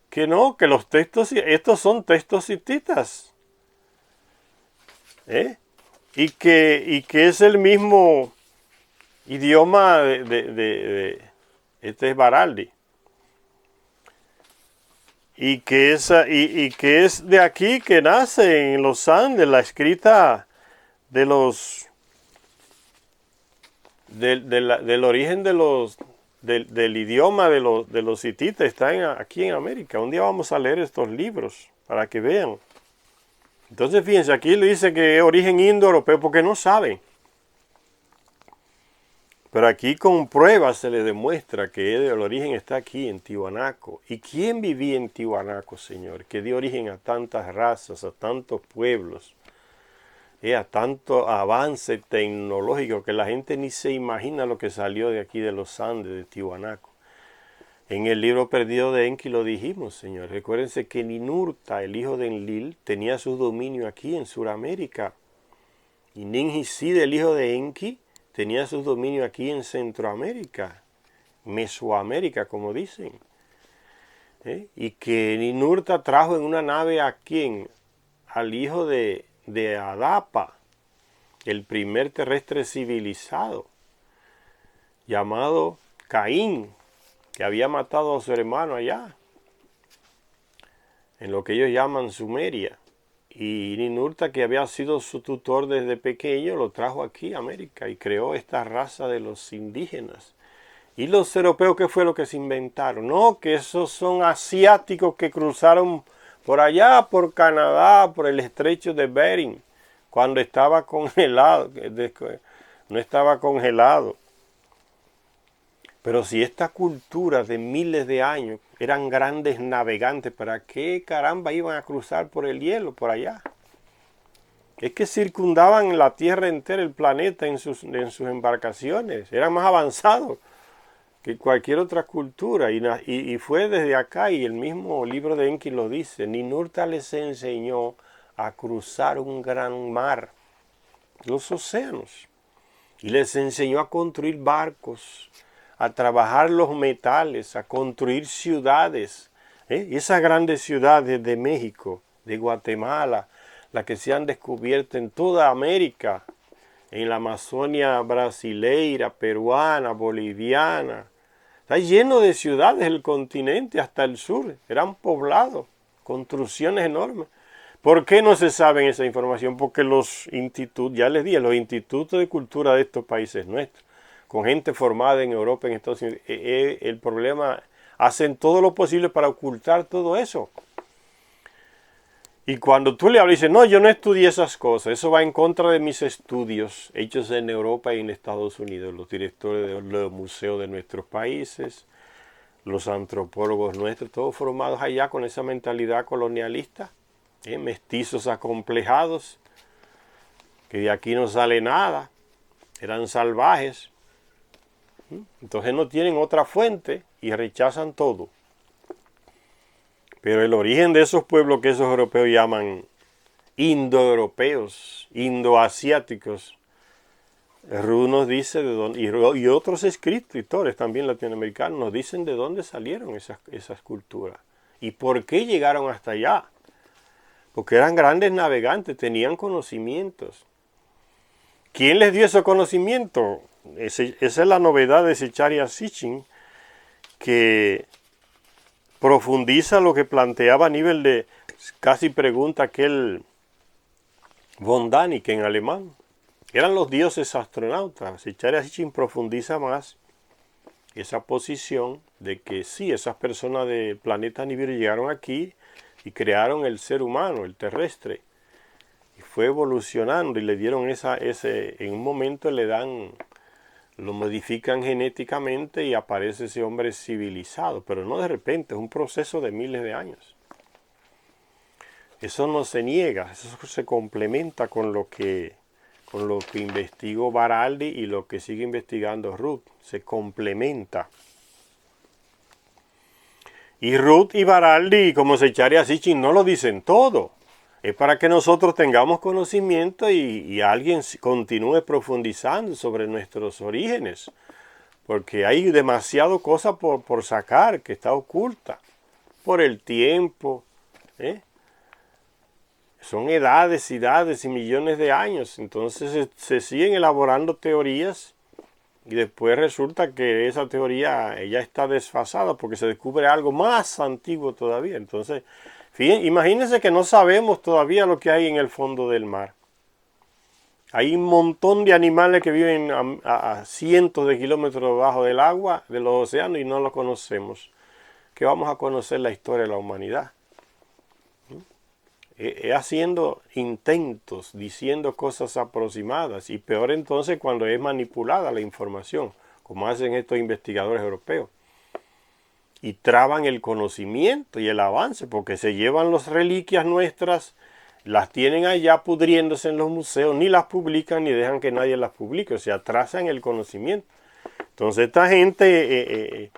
S1: que no, que los textos, estos son textos hititas. Y que es el mismo idioma este es Barardi. Y que es de aquí que nace en los Andes la escrita de del origen del idioma de los hititas, está aquí en América. Un día vamos a leer estos libros para que vean. Entonces fíjense, aquí le dice que es origen indoeuropeo porque no saben. Pero aquí con pruebas se le demuestra que el origen está aquí en Tiwanaku. ¿Y quién vivía en Tiwanaku, Señor? Que dio origen a tantas razas, a tantos pueblos, a tanto avance tecnológico que la gente ni se imagina lo que salió de aquí de los Andes, de Tiwanaku. En el libro perdido de Enki lo dijimos, Señor. Recuérdense que Ninurta, el hijo de Enlil, tenía su dominio aquí en Sudamérica. Y Ninjicid, el hijo de Enki, tenía su dominio aquí en Centroamérica, Mesoamérica, como dicen. Y que Ninurta trajo en una nave a quién? Al hijo de Adapa, el primer terrestre civilizado, llamado Caín, que había matado a su hermano allá, en lo que ellos llaman Sumeria. Y Ninurta, que había sido su tutor desde pequeño, lo trajo aquí a América y creó esta raza de los indígenas. ¿Y los europeos qué fue lo que se inventaron? No, que esos son asiáticos que cruzaron por allá, por Canadá, por el estrecho de Bering, cuando estaba congelado, no estaba congelado. Pero si esta cultura de miles de años eran grandes navegantes, ¿para qué caramba iban a cruzar por el hielo, por allá? Es que circundaban la Tierra entera, el planeta en sus embarcaciones. Eran más avanzados que cualquier otra cultura. Y fue desde acá, y el mismo libro de Enki lo dice, Ninurta les enseñó a cruzar un gran mar, los océanos. Y les enseñó a construir barcos, a trabajar los metales, a construir ciudades. Y esas grandes ciudades de México, de Guatemala, las que se han descubierto en toda América, en la Amazonia brasileira, peruana, boliviana. Está lleno de ciudades el continente hasta el sur. Eran poblados, construcciones enormes. ¿Por qué no se sabe esa información? Porque los institutos, ya les dije, los institutos de cultura de estos países nuestros, con gente formada en Europa, en Estados Unidos, el problema, hacen todo lo posible para ocultar todo eso. Y cuando tú le hablas y dices, no, yo no estudié esas cosas, eso va en contra de mis estudios hechos en Europa y en Estados Unidos, los directores de los museos de nuestros países, los antropólogos nuestros, todos formados allá con esa mentalidad colonialista, mestizos acomplejados, que de aquí no sale nada, eran salvajes. Entonces no tienen otra fuente y rechazan todo. Pero el origen de esos pueblos que esos europeos llaman indoeuropeos, indoasiáticos, Ru nos dice de dónde, y otros escritores también latinoamericanos nos dicen de dónde salieron esas culturas y por qué llegaron hasta allá. Porque eran grandes navegantes, tenían conocimientos. ¿Quién les dio ese conocimiento? Esa es la novedad de Zecharia Sitchin, que profundiza lo que planteaba a nivel de, casi pregunta aquel von Däniken en alemán. Eran los dioses astronautas. Zecharia Sitchin profundiza más esa posición de que sí, esas personas del planeta Nibiru llegaron aquí y crearon el ser humano, el terrestre, y fue evolucionando y le dieron en un momento lo modifican genéticamente y aparece ese hombre civilizado, pero no de repente, es un proceso de miles de años. Eso no se niega, eso se complementa con lo que investigó Baraldi y lo que sigue investigando Ruth, se complementa. Y Ruth y Baraldi, como Zecharia Sitchin, no lo dicen todo. Es para que nosotros tengamos conocimiento y alguien continúe profundizando sobre nuestros orígenes. Porque hay demasiado cosa por sacar que está oculta. Por el tiempo. Son edades y millones de años. Entonces se siguen elaborando teorías. Y después resulta que esa teoría ya está desfasada porque se descubre algo más antiguo todavía. Entonces, fíjense, imagínense que no sabemos todavía lo que hay en el fondo del mar. Hay un montón de animales que viven a cientos de kilómetros debajo del agua, de los océanos, y no los conocemos. Que vamos a conocer la historia de la humanidad. Haciendo intentos, diciendo cosas aproximadas, y peor entonces cuando es manipulada la información, como hacen estos investigadores europeos, y traban el conocimiento y el avance, porque se llevan las reliquias nuestras, las tienen allá pudriéndose en los museos, ni las publican ni dejan que nadie las publique, o sea, atrasan el conocimiento. Entonces esta gente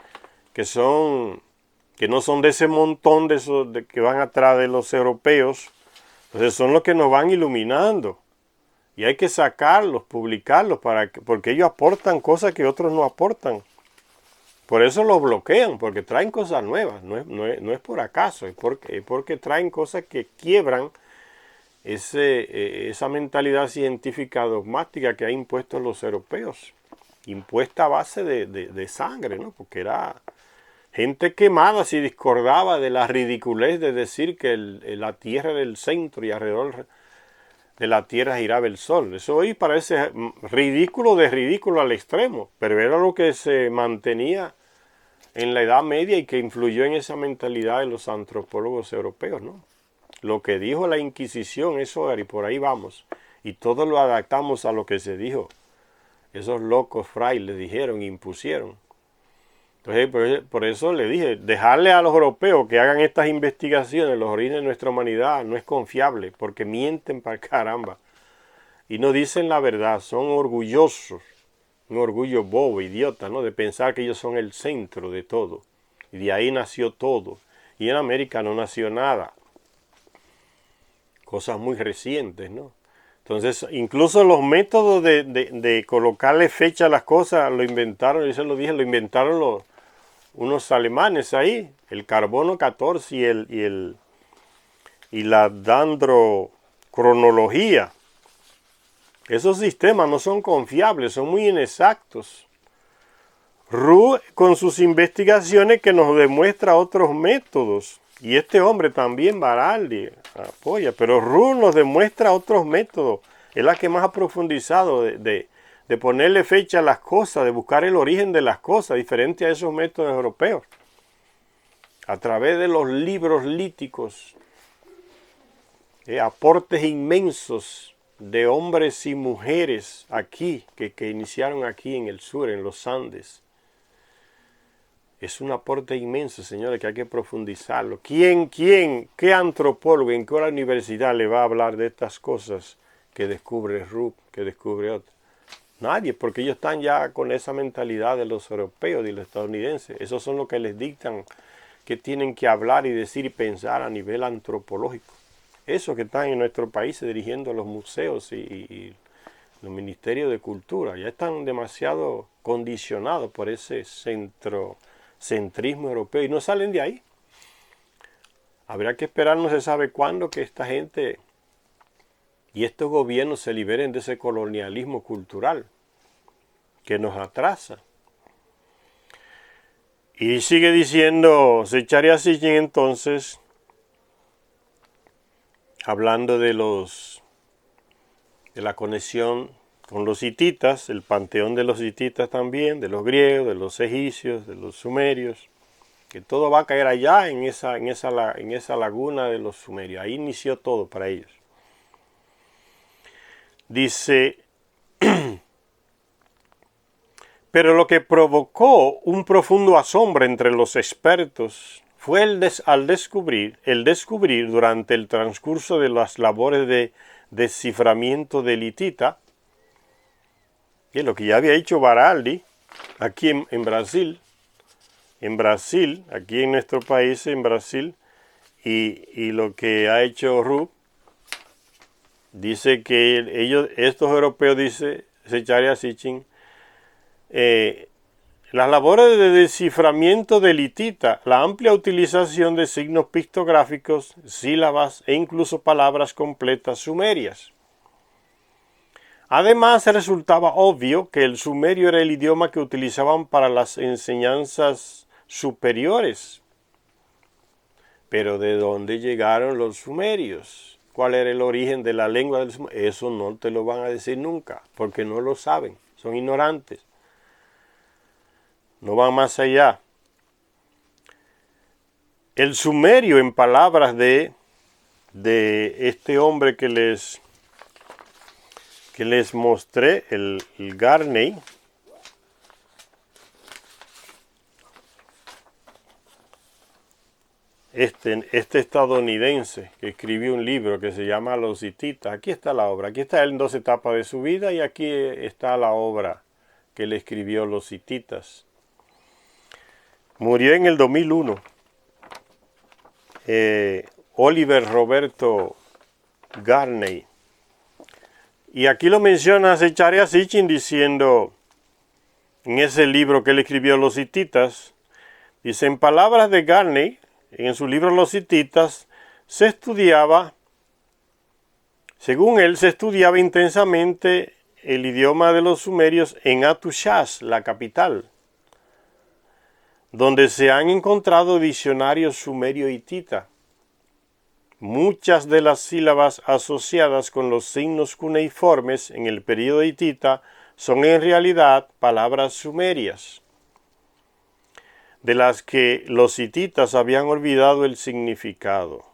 S1: que no son de ese montón que van atrás de los europeos, entonces son los que nos van iluminando. Y hay que sacarlos, publicarlos, porque ellos aportan cosas que otros no aportan. Por eso los bloquean, porque traen cosas nuevas, no es por acaso, es porque traen cosas que quiebran esa mentalidad científica dogmática que ha impuesto los europeos, impuesta a base de sangre, ¿no? Porque era gente quemada si discordaba de la ridiculez de decir que la Tierra era el centro y alrededor de la Tierra giraba el Sol. Eso hoy parece ridículo de ridículo al extremo, pero era lo que se mantenía en la Edad Media y que influyó en esa mentalidad de los antropólogos europeos, ¿no? Lo que dijo la Inquisición, eso era, y por ahí vamos. Y todo lo adaptamos a lo que se dijo. Esos locos frailes dijeron, impusieron. Entonces, por eso le dije, dejarle a los europeos que hagan estas investigaciones, los orígenes de nuestra humanidad, no es confiable, porque mienten para caramba. Y no dicen la verdad, son orgullosos, un orgullo bobo, idiota, ¿no? De pensar que ellos son el centro de todo. Y de ahí nació todo. Y en América no nació nada. Cosas muy recientes, ¿no? Entonces, incluso los métodos de colocarle fecha a las cosas, lo inventaron, yo se lo dije, lo inventaron unos alemanes ahí, el carbono 14 y la dendrocronología. Esos sistemas no son confiables, son muy inexactos. Ruh con sus investigaciones que nos demuestra otros métodos. Y este hombre también, Baraldi, apoya, pero Ruh nos demuestra otros métodos. Es la que más ha profundizado de ponerle fecha a las cosas, de buscar el origen de las cosas, diferente a esos métodos europeos. A través de los libros líticos, aportes inmensos de hombres y mujeres aquí, que iniciaron aquí en el sur, en los Andes. Es un aporte inmenso, señores, que hay que profundizarlo. ¿Qué antropólogo, en qué universidad le va a hablar de estas cosas que descubre Ruth, que descubre otro? Nadie, porque ellos están ya con esa mentalidad de los europeos y los estadounidenses. Esos son los que les dictan que tienen que hablar y decir y pensar a nivel antropológico. Esos que están en nuestro país dirigiendo los museos y los ministerios de cultura, ya están demasiado condicionados por ese centrismo europeo y no salen de ahí. Habrá que esperar, no se sabe cuándo, que esta gente y estos gobiernos se liberen de ese colonialismo cultural que nos atrasa. Y sigue diciendo Zecharia Sitchin entonces, hablando de la conexión con los hititas, el panteón de los hititas también, de los griegos, de los egipcios, de los sumerios, que todo va a caer allá en esa laguna de los sumerios. Ahí inició todo para ellos. Dice, pero lo que provocó un profundo asombro entre los expertos fue el descubrir durante el transcurso de las labores de desciframiento del hitita, que lo que ya había hecho Baraldi aquí en Brasil, aquí en nuestro país, en Brasil, y lo que ha hecho Rupp, dice que estos europeos, dice Zecharia Sitchin, las labores de desciframiento del hitita, la amplia utilización de signos pictográficos, sílabas e incluso palabras completas sumerias. Además, resultaba obvio que el sumerio era el idioma que utilizaban para las enseñanzas superiores. Pero ¿de dónde llegaron los sumerios? ¿Cuál era el origen de la lengua del sumerio? Eso no te lo van a decir nunca, porque no lo saben, son ignorantes. No van más allá. El sumerio, en palabras de este hombre que les mostré, el Garney, este estadounidense que escribió un libro que se llama Los hititas. Aquí está la obra, aquí está él en 2 etapas de su vida y aquí está la obra que él escribió, Los hititas. Murió en el 2001. Oliver Roberto Garney. Y aquí lo menciona Zecharia Sitchin diciendo, en ese libro que él escribió, Los hititas, dice, en palabras de Garney, en su libro Los hititas, se estudiaba, según él, se estudiaba intensamente el idioma de los sumerios en Atushas, la capital, donde se han encontrado diccionarios sumerio-hitita. Muchas de las sílabas asociadas con los signos cuneiformes en el período hitita son en realidad palabras sumerias, de las que los hititas habían olvidado el significado.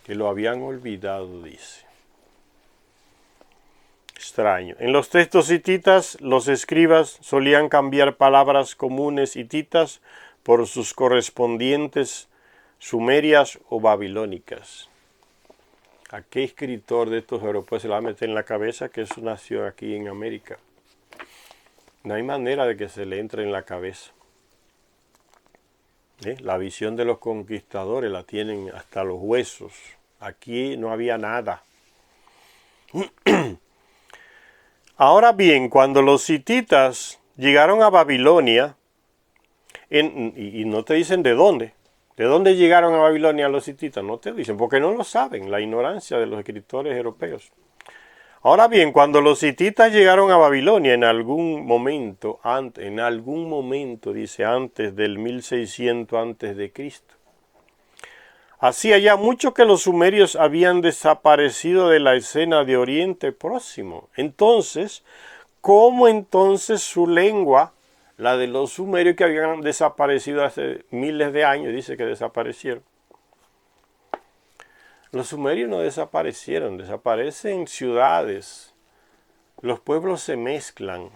S1: Que lo habían olvidado, dice. Extraño. En los textos hititas, los escribas solían cambiar palabras comunes hititas por sus correspondientes sumerias o babilónicas. ¿A qué escritor de estos europeos se le va a meter en la cabeza que eso nació aquí en América? No hay manera de que se le entre en la cabeza. La visión de los conquistadores la tienen hasta los huesos. Aquí no había nada. Ahora bien, cuando los hititas llegaron a Babilonia, y no te dicen de dónde llegaron a Babilonia los hititas, no te dicen, porque no lo saben, la ignorancia de los escritores europeos. Ahora bien, cuando los hititas llegaron a Babilonia en algún momento, dice, antes del 1600 antes de Cristo, hacía ya mucho que los sumerios habían desaparecido de la escena de Oriente Próximo. Entonces, ¿cómo entonces su lengua, la de los sumerios que habían desaparecido hace miles de años, dice que desaparecieron? Los sumerios no desaparecieron, desaparecen ciudades. Los pueblos se mezclan,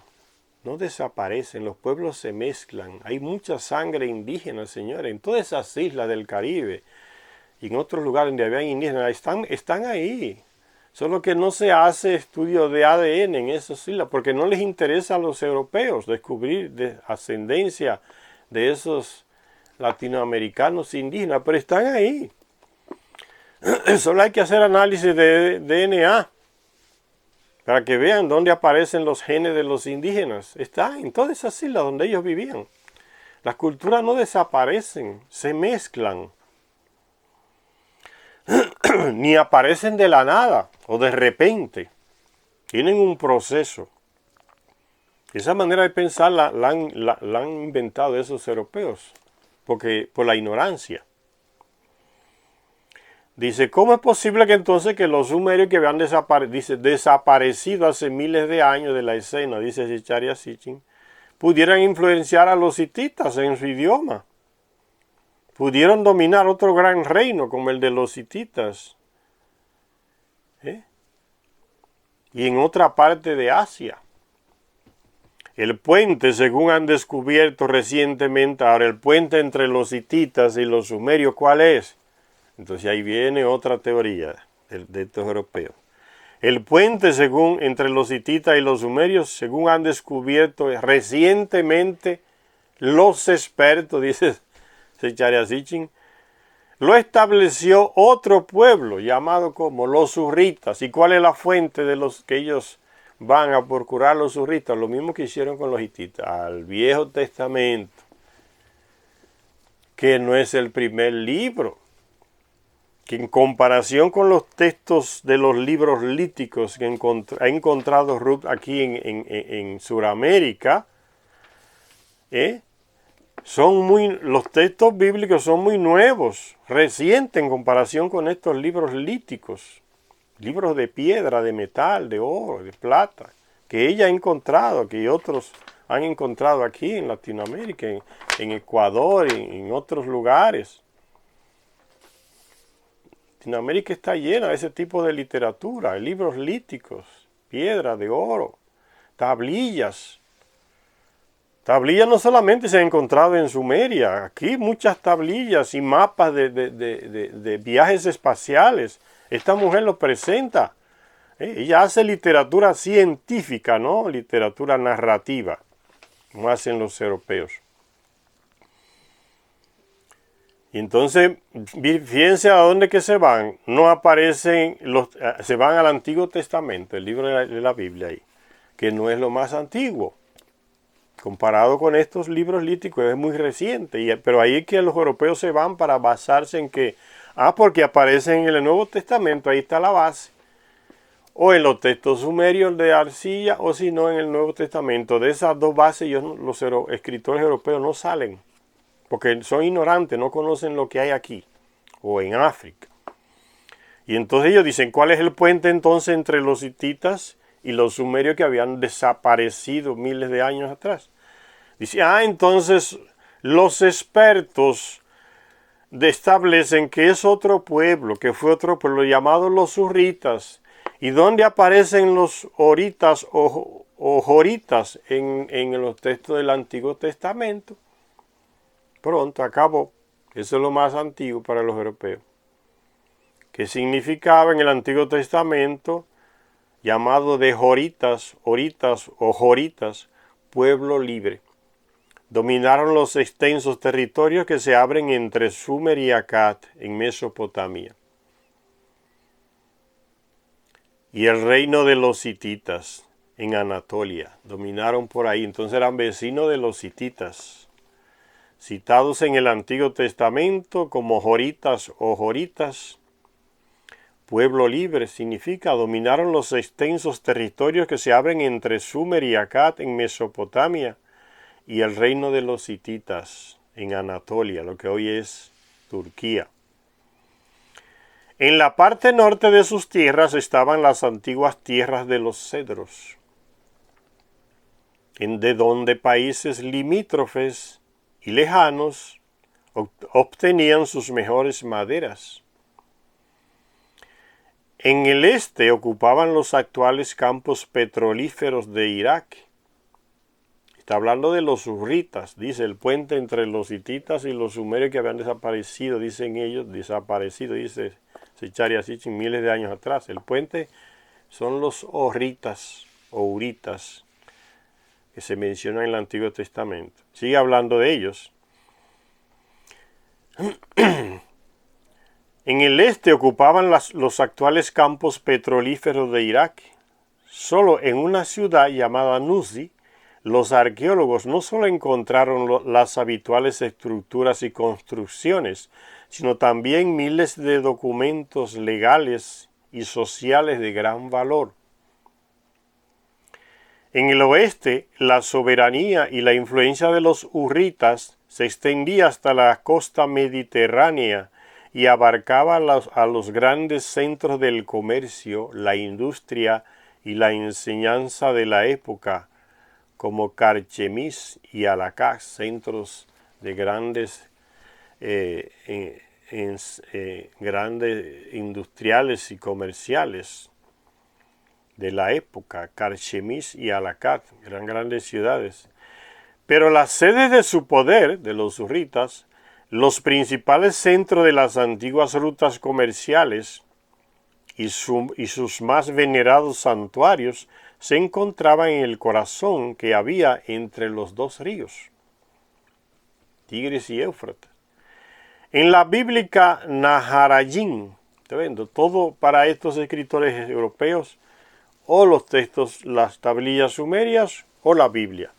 S1: no desaparecen, los pueblos se mezclan. Hay mucha sangre indígena, señores, en todas esas islas del Caribe y en otros lugares donde habían indígenas, están ahí. Solo que no se hace estudio de ADN en esas islas, porque no les interesa a los europeos descubrir ascendencia de esos latinoamericanos indígenas, pero están ahí. Solo hay que hacer análisis de DNA para que vean dónde aparecen los genes de los indígenas. Está en todas esas islas donde ellos vivían. Las culturas no desaparecen, se mezclan. Ni aparecen de la nada o de repente. Tienen un proceso. Esa manera de pensar la han inventado esos europeos, porque por la ignorancia. Dice, ¿cómo es posible que entonces que los sumerios que habían desaparecido hace miles de años de la escena, dice Zecharia Sitchin, pudieran influenciar a los hititas en su idioma? Pudieron dominar otro gran reino como el de los hititas. Y en otra parte de Asia. El puente, según han descubierto recientemente, ahora el puente entre los hititas y los sumerios, ¿cuál es? Entonces ahí viene otra teoría de estos europeos. El puente, según entre los hititas y los sumerios, según han descubierto recientemente los expertos, dice Zecharia Sitchin, lo estableció otro pueblo llamado como los hurritas. ¿Y cuál es la fuente de los que ellos van a procurar los hurritas? Lo mismo que hicieron con los hititas, al Viejo Testamento, que no es el primer libro, que en comparación con los textos de los libros líticos que ha encontrado Ruth aquí en Sudamérica, los textos bíblicos son muy nuevos, recientes en comparación con estos libros líticos, libros de piedra, de metal, de oro, de plata, que ella ha encontrado, que otros han encontrado aquí en Latinoamérica, en Ecuador, en otros lugares. Latinoamérica está llena de ese tipo de literatura, libros líticos, piedra de oro, tablillas. Tablillas no solamente se han encontrado en Sumeria, aquí muchas tablillas y mapas de viajes espaciales. Esta mujer los presenta. Ella hace literatura científica, ¿no? Literatura narrativa, como hacen los europeos. Y entonces, fíjense a dónde que se van. No aparecen, se van al Antiguo Testamento, el libro de la Biblia ahí, que no es lo más antiguo. Comparado con estos libros líticos es muy reciente, pero ahí es que los europeos se van para basarse en que, porque aparecen en el Nuevo Testamento, ahí está la base. O en los textos sumerios de arcilla, o si no en el Nuevo Testamento. De esas dos bases los escritores europeos no salen, porque son ignorantes, no conocen lo que hay aquí, o en África. Y entonces ellos dicen, ¿cuál es el puente entonces entre los hititas y los sumerios que habían desaparecido miles de años atrás? Dice, entonces los expertos establecen que es otro pueblo, que fue otro pueblo llamado los hurritas. ¿Y dónde aparecen los horitas o joritas en los textos del Antiguo Testamento? Pronto acabó. Eso es lo más antiguo para los europeos. ¿Qué significaba en el Antiguo Testamento? Llamado de horitas, horitas o joritas, pueblo libre. Dominaron los extensos territorios que se abren entre Sumer y Akkad en Mesopotamia. Y el reino de los hititas en Anatolia. Dominaron por ahí. Entonces eran vecinos de los hititas, citados en el Antiguo Testamento como joritas o joritas. Pueblo libre significa dominaron los extensos territorios que se abren entre Sumer y Akkad en Mesopotamia y el reino de los hititas en Anatolia, lo que hoy es Turquía. En la parte norte de sus tierras estaban las antiguas tierras de los cedros, de donde países limítrofes y lejanos obtenían sus mejores maderas. En el este ocupaban los actuales campos petrolíferos de Irak. Está hablando de los hurritas, dice el puente entre los hititas y los sumerios que habían desaparecido, dicen ellos, desaparecido, dice Zecharia Sitchin, miles de años atrás. El puente son los hurritas o uritas que se mencionan en el Antiguo Testamento. Sigue hablando de ellos. En el este ocupaban los actuales campos petrolíferos de Irak. Solo en una ciudad llamada Nuzi, los arqueólogos no solo encontraron las habituales estructuras y construcciones, sino también miles de documentos legales y sociales de gran valor. En el oeste, la soberanía y la influencia de los hurritas se extendía hasta la costa mediterránea y abarcaba a los grandes centros del comercio, la industria y la enseñanza de la época, como Carchemish y Alacaz, centros de grandes grandes industriales y comerciales de la época. Carchemish y Alacaz eran grandes ciudades. Pero las sedes de su poder, de los hurritas, los principales centros de las antiguas rutas comerciales y sus más venerados santuarios se encontraban en el corazón que había entre los dos ríos, Tigris y Éufrates. En la bíblica Naharayim, todo para estos escritores europeos, o los textos, las tablillas sumerias o la Biblia.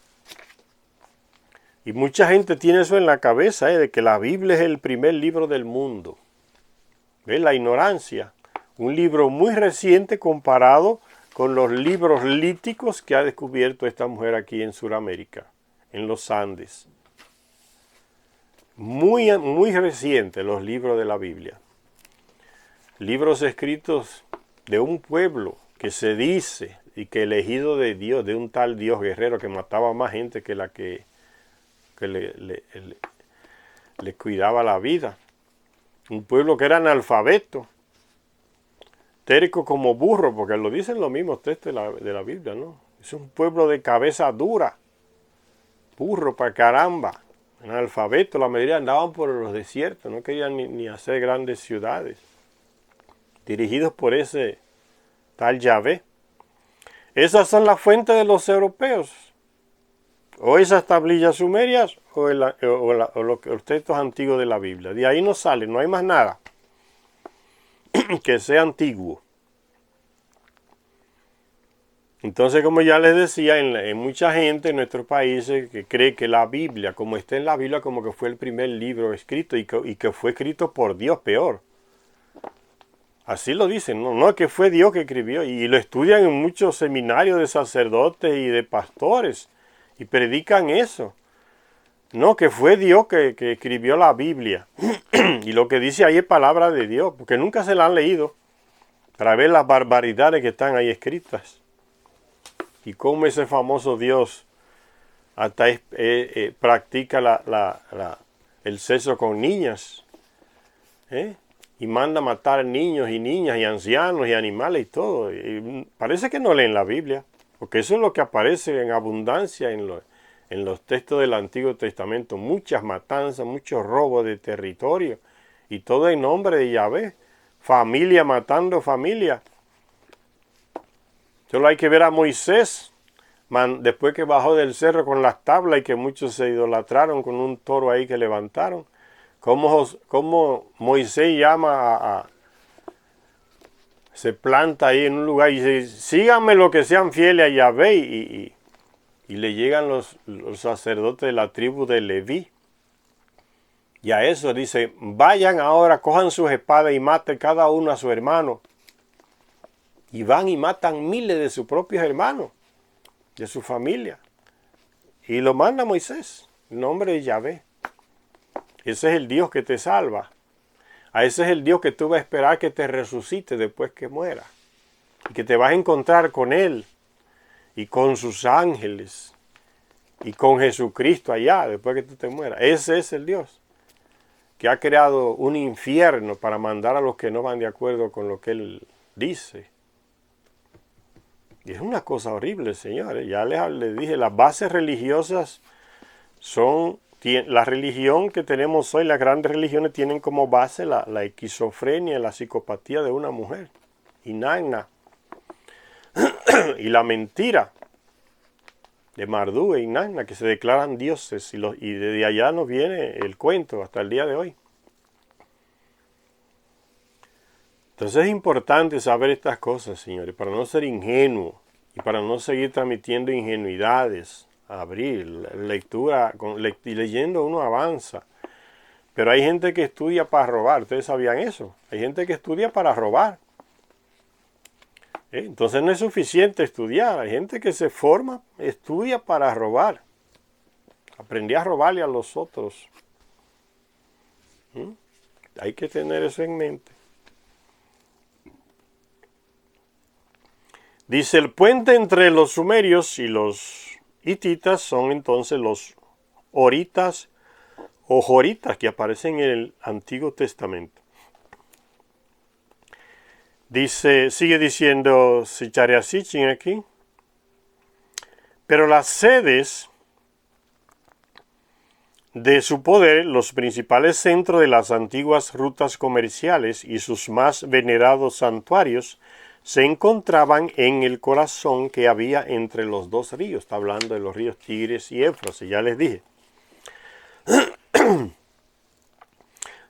S1: Y mucha gente tiene eso en la cabeza, de que la Biblia es el primer libro del mundo. ¿Ves? La ignorancia. Un libro muy reciente comparado con los libros líticos que ha descubierto esta mujer aquí en Sudamérica, en los Andes. Muy reciente los libros de la Biblia. Libros escritos de un pueblo que se dice y que elegido de Dios, de un tal Dios guerrero que mataba más gente que la que le cuidaba la vida. Un pueblo que era analfabeto, terco como burro, porque lo dicen los mismos textos de la Biblia, ¿no? Es un pueblo de cabeza dura, burro para caramba, analfabeto. La mayoría andaban por los desiertos, no querían ni hacer grandes ciudades, dirigidos por ese tal Yahvé. Esas son las fuentes de los europeos, o esas tablillas sumerias o los textos antiguos de la Biblia. De ahí no sale, no hay más nada que sea antiguo. Entonces, como ya les decía, en mucha gente en nuestros países que cree que la Biblia, como está en la Biblia, como que fue el primer libro escrito y que fue escrito por Dios, peor. Así lo dicen, no, que fue Dios que escribió, y lo estudian en muchos seminarios de sacerdotes y de pastores, y predican eso. No, que fue Dios que escribió la Biblia, y lo que dice ahí es palabra de Dios, porque nunca se la han leído, para ver las barbaridades que están ahí escritas, y cómo ese famoso Dios hasta practica el sexo con niñas, y manda a matar niños y niñas y ancianos y animales y todo. Y parece que no leen la Biblia, porque eso es lo que aparece en abundancia en los textos del Antiguo Testamento. Muchas matanzas, muchos robos de territorio, y todo en nombre de Yahvé. Familia matando familia. Solo hay que ver a Moisés, después que bajó del cerro con las tablas y que muchos se idolatraron con un toro ahí que levantaron. Cómo Moisés se planta ahí en un lugar y dice: síganme los que sean fieles a Yahvé, y le llegan los sacerdotes de la tribu de Leví. Y a eso dice: vayan ahora, cojan sus espadas y maten cada uno a su hermano. Y van y matan miles de sus propios hermanos, de su familia. Y lo manda Moisés, en nombre de Yahvé. Ese es el Dios que te salva. A ese es el Dios que tú vas a esperar que te resucite después que muera. Y que te vas a encontrar con Él y con sus ángeles y con Jesucristo allá después que tú te mueras. Ese es el Dios que ha creado un infierno para mandar a los que no van de acuerdo con lo que Él dice. Y es una cosa horrible, señores. Ya les dije, las bases religiosas son... La religión que tenemos hoy, las grandes religiones, tienen como base la esquizofrenia, la psicopatía de una mujer, Inanna, y la mentira de Marduk e Inanna, que se declaran dioses, y desde allá nos viene el cuento hasta el día de hoy. Entonces es importante saber estas cosas, señores, para no ser ingenuo y para no seguir transmitiendo ingenuidades. Abrir lectura, y leyendo uno avanza. Pero hay gente que estudia para robar. ¿Ustedes sabían eso? Hay gente que estudia para robar. Entonces no es suficiente estudiar. Hay gente que se forma, estudia para robar. Aprendí a robarle a los otros. Hay que tener eso en mente. Dice, el puente entre los sumerios y los hititas son entonces los horitas o joritas que aparecen en el Antiguo Testamento. Dice, sigue diciendo Zecharia Sitchin aquí, pero las sedes de su poder, los principales centros de las antiguas rutas comerciales y sus más venerados santuarios se encontraban en el corazón que había entre los dos ríos. Está hablando de los ríos Tigris y Éufrates, ya les dije.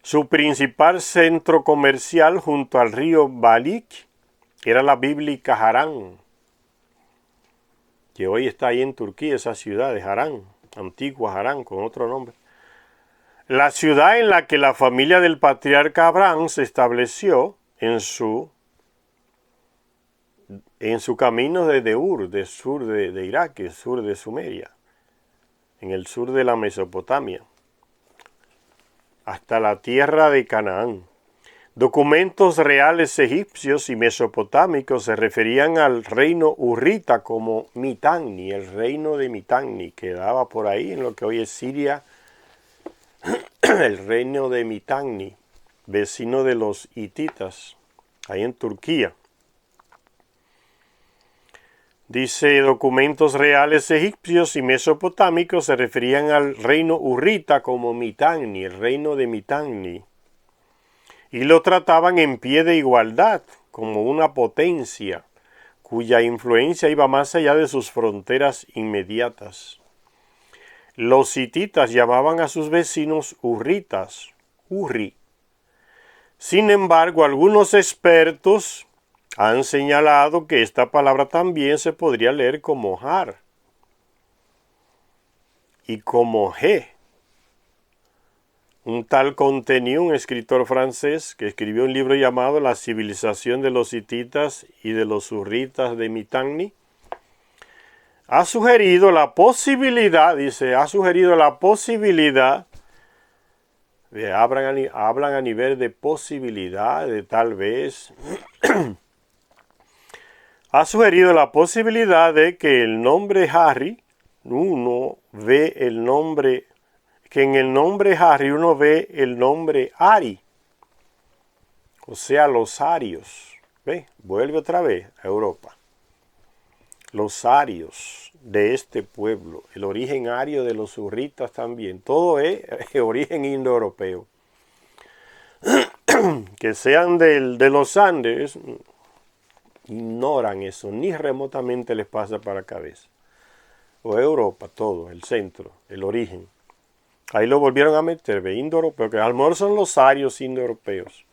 S1: Su principal centro comercial junto al río Balik era la bíblica Harán, que hoy está ahí en Turquía, esa ciudad de Harán, antigua Harán con otro nombre. La ciudad en la que la familia del patriarca Abraham se estableció en su camino desde Ur, del sur de Irak, el sur de Sumeria, en el sur de la Mesopotamia, hasta la tierra de Canaán. Documentos reales egipcios y mesopotámicos se referían al reino urrita como Mitanni, el reino de Mitanni, que daba por ahí en lo que hoy es Siria, el reino de Mitanni, vecino de los hititas, ahí en Turquía. Dice, documentos reales egipcios y mesopotámicos se referían al reino urrita como Mitanni, el reino de Mitanni, y lo trataban en pie de igualdad, como una potencia, cuya influencia iba más allá de sus fronteras inmediatas. Los hititas llamaban a sus vecinos urritas, Urri. Sin embargo, algunos expertos han señalado que esta palabra también se podría leer como Har y como G. Un tal Contenu, un escritor francés que escribió un libro llamado La civilización de los hititas y de los urritas de Mitanni, ha sugerido la posibilidad, hablan a nivel de posibilidad, de tal vez, ha sugerido la posibilidad de que el nombre Harry, que en el nombre Harry uno ve el nombre Ari, o sea, los arios. ¿Ve? Vuelve otra vez a Europa. Los arios de este pueblo, el origen ario de los urritas también, todo es origen indoeuropeo. Que sean de los Andes, ignoran eso, ni remotamente les pasa para la cabeza. O Europa, todo, el centro, el origen. Ahí lo volvieron a meter, ve, indoeuropeo, que a lo mejor son los arios indoeuropeos.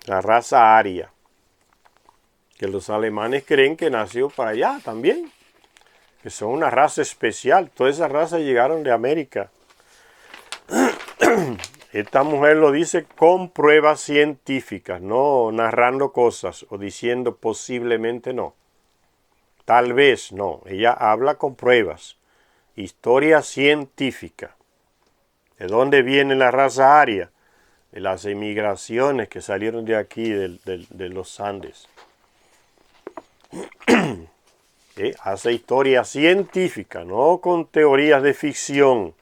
S1: La raza aria, que los alemanes creen que nació para allá también, que son una raza especial. Todas esas razas llegaron de América. Esta mujer lo dice con pruebas científicas, no narrando cosas o diciendo posiblemente no. Tal vez no, ella habla con pruebas. Historia científica. ¿De dónde viene la raza aria? De las emigraciones que salieron de aquí, de los Andes. Hace historia científica, no con teorías de ficción.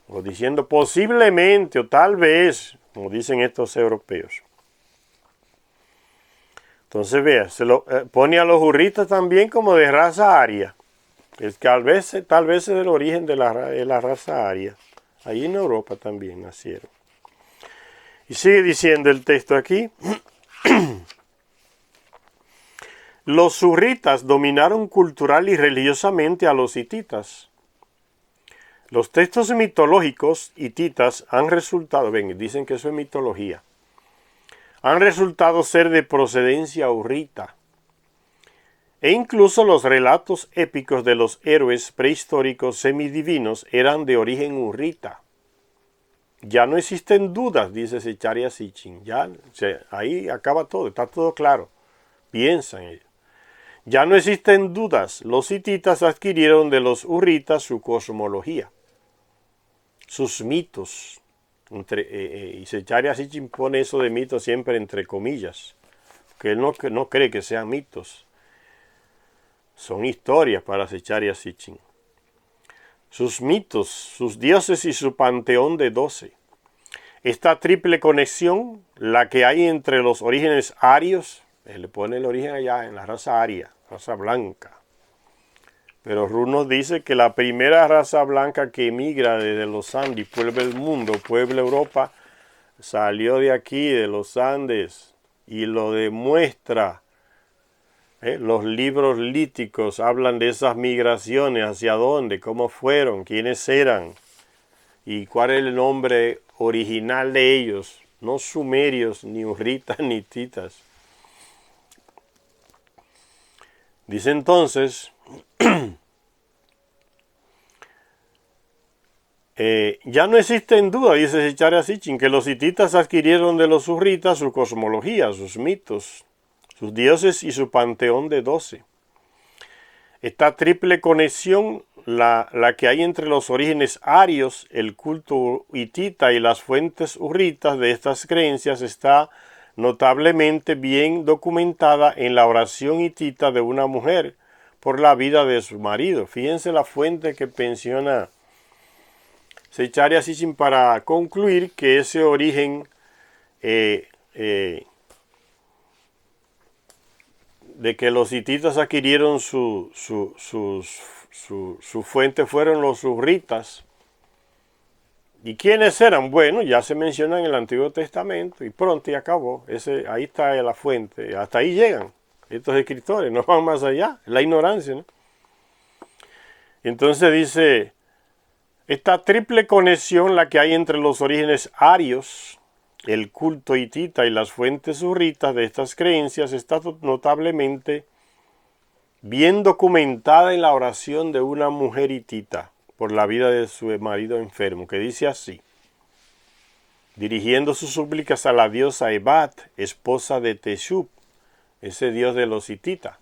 S1: O diciendo posiblemente o tal vez, como dicen estos europeos. Entonces vea, pone a los urritas también como de raza aria. Es que tal vez es el origen de la raza aria. Ahí en Europa también nacieron. Y sigue diciendo el texto aquí. Los urritas dominaron cultural y religiosamente a los hititas. Los textos mitológicos hititas han resultado, dicen que eso es mitología, han resultado ser de procedencia urrita. E incluso los relatos épicos de los héroes prehistóricos semidivinos eran de origen urrita. Ya no existen dudas, dice Zecharia Sitchin. Ahí acaba todo, está todo claro. Piensa en ello. Ya no existen dudas. Los hititas adquirieron de los urritas su cosmología. sus mitos. Y Zecharia Sitchin pone eso de mitos siempre entre comillas, que él no cree que sean mitos. Son historias para Zecharia Sitchin. Sus mitos, sus dioses y su panteón de 12. Esta triple conexión, la que hay entre los orígenes arios, él le pone el origen allá en la raza aria, raza blanca. Pero Rus nos dice que la primera raza blanca que emigra desde los Andes, puebla el mundo, puebla Europa, salió de aquí, de los Andes, y lo demuestra. Los libros líticos hablan de esas migraciones, hacia dónde, cómo fueron, quiénes eran, y cuál es el nombre original de ellos, no sumerios, ni hurritas, ni hititas. Dice entonces, ya no existe en duda, dice Zecharia Sitchin, que los hititas adquirieron de los hurritas su cosmología, sus mitos, sus dioses y su panteón de 12. Esta triple conexión, la que hay entre los orígenes arios, el culto hitita y las fuentes hurritas de estas creencias está notablemente bien documentada en la oración hitita de una mujer por la vida de su marido. Fíjense la fuente que menciona Zecharia Sitchin para concluir que ese origen de que los hititas adquirieron su fuente fueron los hurritas. ¿Y quiénes eran? Bueno, ya se mencionan en el Antiguo Testamento y pronto y acabó. Ahí está la fuente. Hasta ahí llegan estos escritores, no van más allá. La ignorancia, ¿no? Entonces dice, esta triple conexión, la que hay entre los orígenes arios, el culto hitita y las fuentes hurritas de estas creencias está notablemente bien documentada en la oración de una mujer hitita por la vida de su marido enfermo, que dice así, dirigiendo sus súplicas a la diosa Ebat, esposa de Teshub, ese dios de los hititas.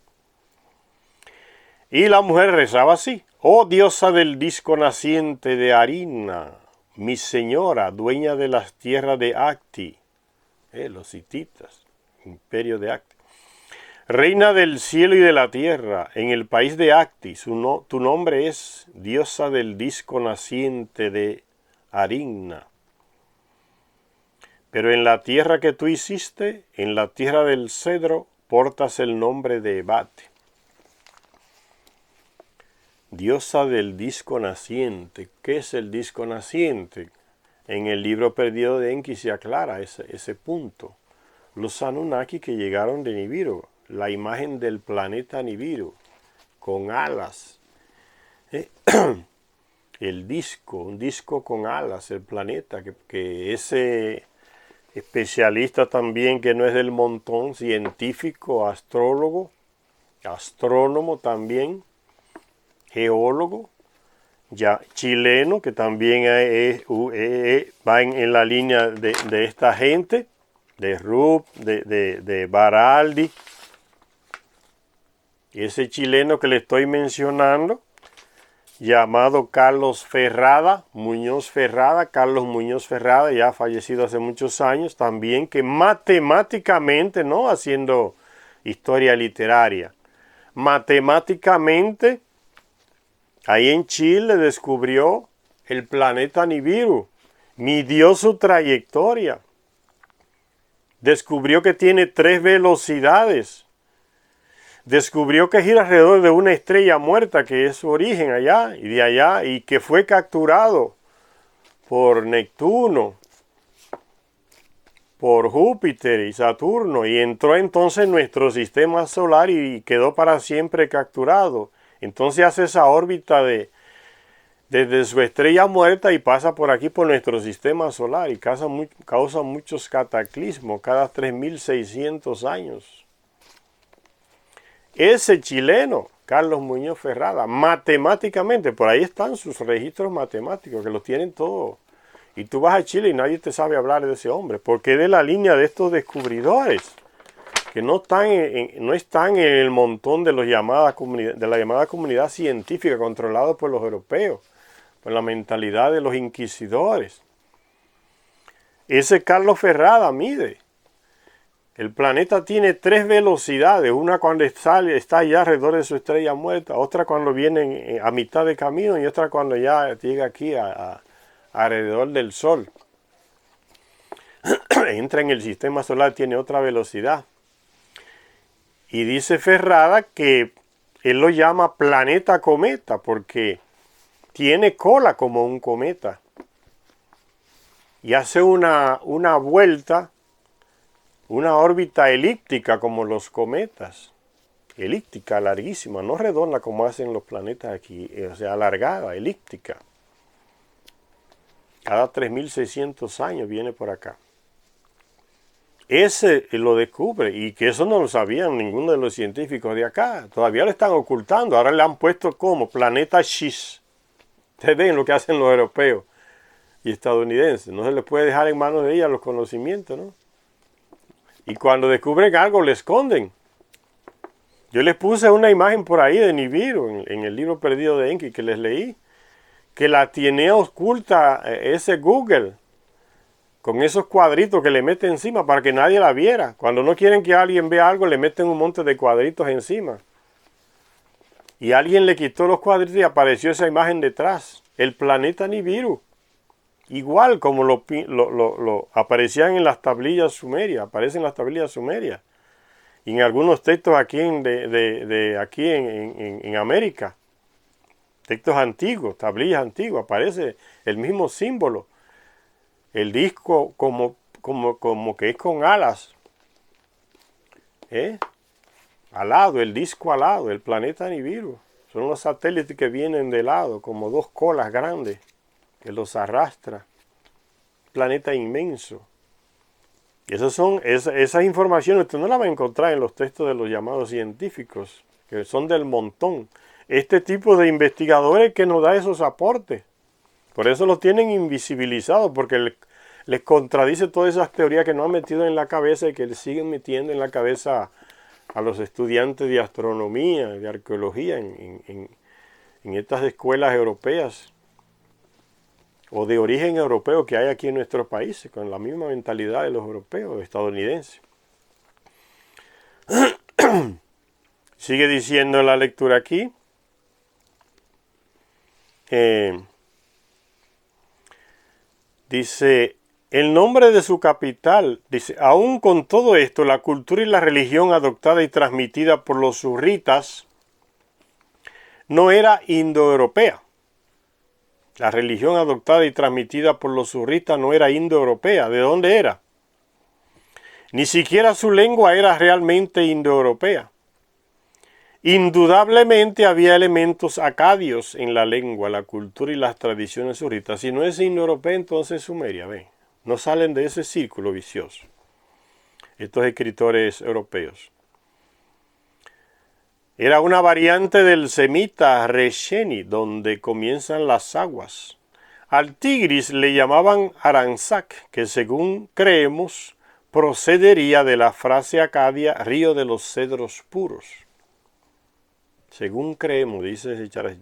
S1: Y la mujer rezaba así, oh diosa del disco naciente de Arina, mi señora, dueña de las tierras de Acti, los hititas, imperio de Acti. Reina del cielo y de la tierra, en el país de Acti, tu nombre es diosa del disco naciente de Arina. Pero en la tierra que tú hiciste, en la tierra del cedro, portas el nombre de Ebat. Diosa del disco naciente. ¿Qué es el disco naciente? En el libro perdido de Enki se aclara ese punto. Los Anunnaki que llegaron de Nibiru, la imagen del planeta Nibiru, con alas. El disco, un disco con alas, el planeta, que ese especialista también que no es del montón, científico, astrólogo, astrónomo también, geólogo, ya chileno, que también va en la línea de esta gente, de Rupp, de Baraldi. Ese chileno que le estoy mencionando, llamado Carlos Muñoz Ferrada, ya fallecido hace muchos años, también que matemáticamente, no haciendo historia literaria, matemáticamente, ahí en Chile descubrió el planeta Nibiru, midió su trayectoria, descubrió que tiene 3 velocidades, descubrió que gira alrededor de una estrella muerta que es su origen allá y de allá, y que fue capturado por Neptuno, por Júpiter y Saturno, y entró entonces en nuestro sistema solar y quedó para siempre capturado. Entonces hace esa órbita desde su estrella muerta y pasa por aquí por nuestro sistema solar y causa muchos cataclismos cada 3600 años. Ese chileno, Carlos Muñoz Ferrada, matemáticamente, por ahí están sus registros matemáticos, que los tienen todos. Y tú vas a Chile y nadie te sabe hablar de ese hombre, porque es de la línea de estos descubridores, que no están en el montón de la llamada comunidad científica controlada por los europeos. con la mentalidad de los inquisidores. Ese Carlos Ferrada mide. El planeta tiene 3 velocidades, una cuando está allá alrededor de su estrella muerta, otra cuando viene a mitad de camino y otra cuando ya llega aquí alrededor del Sol. Entra en el sistema solar, tiene otra velocidad. Y dice Ferrada que él lo llama planeta cometa porque tiene cola como un cometa. Y hace una vuelta, una órbita elíptica como los cometas. Elíptica, larguísima, no redonda como hacen los planetas aquí, o sea, alargada, elíptica. Cada 3.600 años viene por acá. Ese lo descubre, y que eso no lo sabían ninguno de los científicos de acá. Todavía lo están ocultando. Ahora le han puesto como planeta X. Ustedes ven lo que hacen los europeos y estadounidenses. No se les puede dejar en manos de ellos los conocimientos, ¿no? Y cuando descubren algo, le esconden. Yo les puse una imagen por ahí de Nibiru, en el libro perdido de Enki que les leí, que la tiene oculta ese Google, con esos cuadritos que le meten encima para que nadie la viera. Cuando no quieren que alguien vea algo, le meten un monte de cuadritos encima. Y alguien le quitó los cuadritos y apareció esa imagen detrás. El planeta Nibiru. Igual como lo aparecían en las tablillas sumerias. Aparecen en las tablillas sumerias. Y en algunos textos aquí en América. Textos antiguos, tablillas antiguas. Aparece el mismo símbolo. El disco como que es con alas. Alado, el disco alado, el planeta Nibiru. Son los satélites que vienen de lado, como 2 colas grandes, que los arrastra. Planeta inmenso. Y esas informaciones usted no las va a encontrar en los textos de los llamados científicos, que son del montón. Este tipo de investigadores que nos da esos aportes. Por eso los tienen invisibilizados, porque les contradice todas esas teorías que no han metido en la cabeza y que les siguen metiendo en la cabeza a los estudiantes de astronomía, de arqueología en estas escuelas europeas o de origen europeo que hay aquí en nuestros países, con la misma mentalidad de los europeos, estadounidenses. Sigue diciendo la lectura aquí. Dice, el nombre de su capital, dice, aún con todo esto, la cultura y la religión adoptada y transmitida por los surritas no era indoeuropea. La religión adoptada y transmitida por los surritas no era indoeuropea. ¿De dónde era? Ni siquiera su lengua era realmente indoeuropea. Indudablemente había elementos acadios en la lengua, la cultura y las tradiciones surritas. Si no es indoeuropea, entonces Sumeria, ven. No salen de ese círculo vicioso estos escritores europeos. Era una variante del semita Resheni, donde comienzan las aguas. Al Tigris le llamaban Aranzac, que según creemos procedería de la frase acadia río de los cedros puros. Según creemos, dice Sicharaj.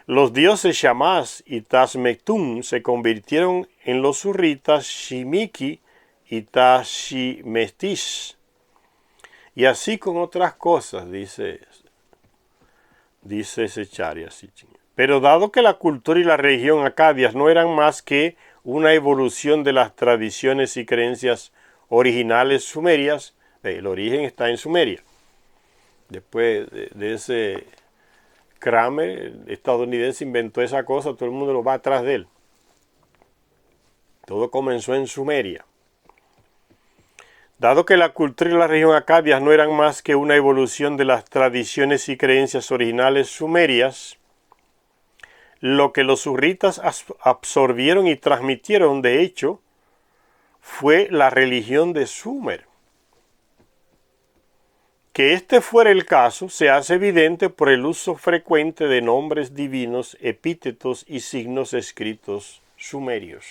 S1: Los dioses Shamash y Tasmektum se convirtieron en los surritas Shimiki y Tashimestish. Y así con otras cosas, dice Secharya. Pero dado que la cultura y la religión acadias no eran más que una evolución de las tradiciones y creencias originales sumerias, el origen está en Sumeria. Después de ese Kramer, el estadounidense, inventó esa cosa, todo el mundo lo va atrás de él. Todo comenzó en Sumeria. Dado que la cultura y la religión acadias no eran más que una evolución de las tradiciones y creencias originales sumerias, lo que los surritas absorbieron y transmitieron, de hecho, fue la religión de Sumer. Que este fuera el caso se hace evidente por el uso frecuente de nombres divinos, epítetos y signos escritos sumerios.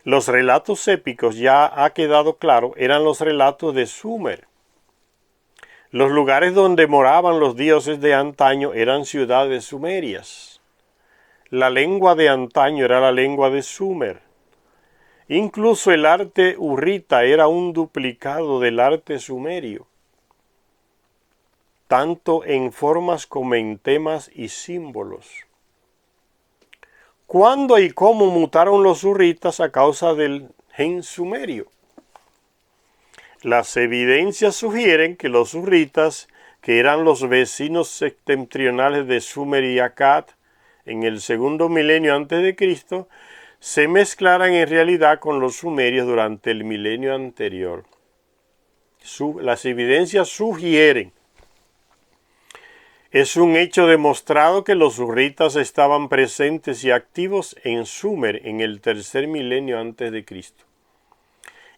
S1: Los relatos épicos, ya ha quedado claro, eran los relatos de Sumer. Los lugares donde moraban los dioses de antaño eran ciudades sumerias. La lengua de antaño era la lengua de Sumer. Incluso el arte hurrita era un duplicado del arte sumerio, tanto en formas como en temas y símbolos. ¿Cuándo y cómo mutaron los hurritas a causa del gen sumerio? Las evidencias sugieren que los hurritas, que eran los vecinos septentrionales de Sumer y Akkad en el segundo milenio antes de Cristo, se mezclaran en realidad con los sumerios durante el milenio anterior. Las evidencias sugieren. Es un hecho demostrado que los hurritas estaban presentes y activos en Sumer en el tercer milenio antes de Cristo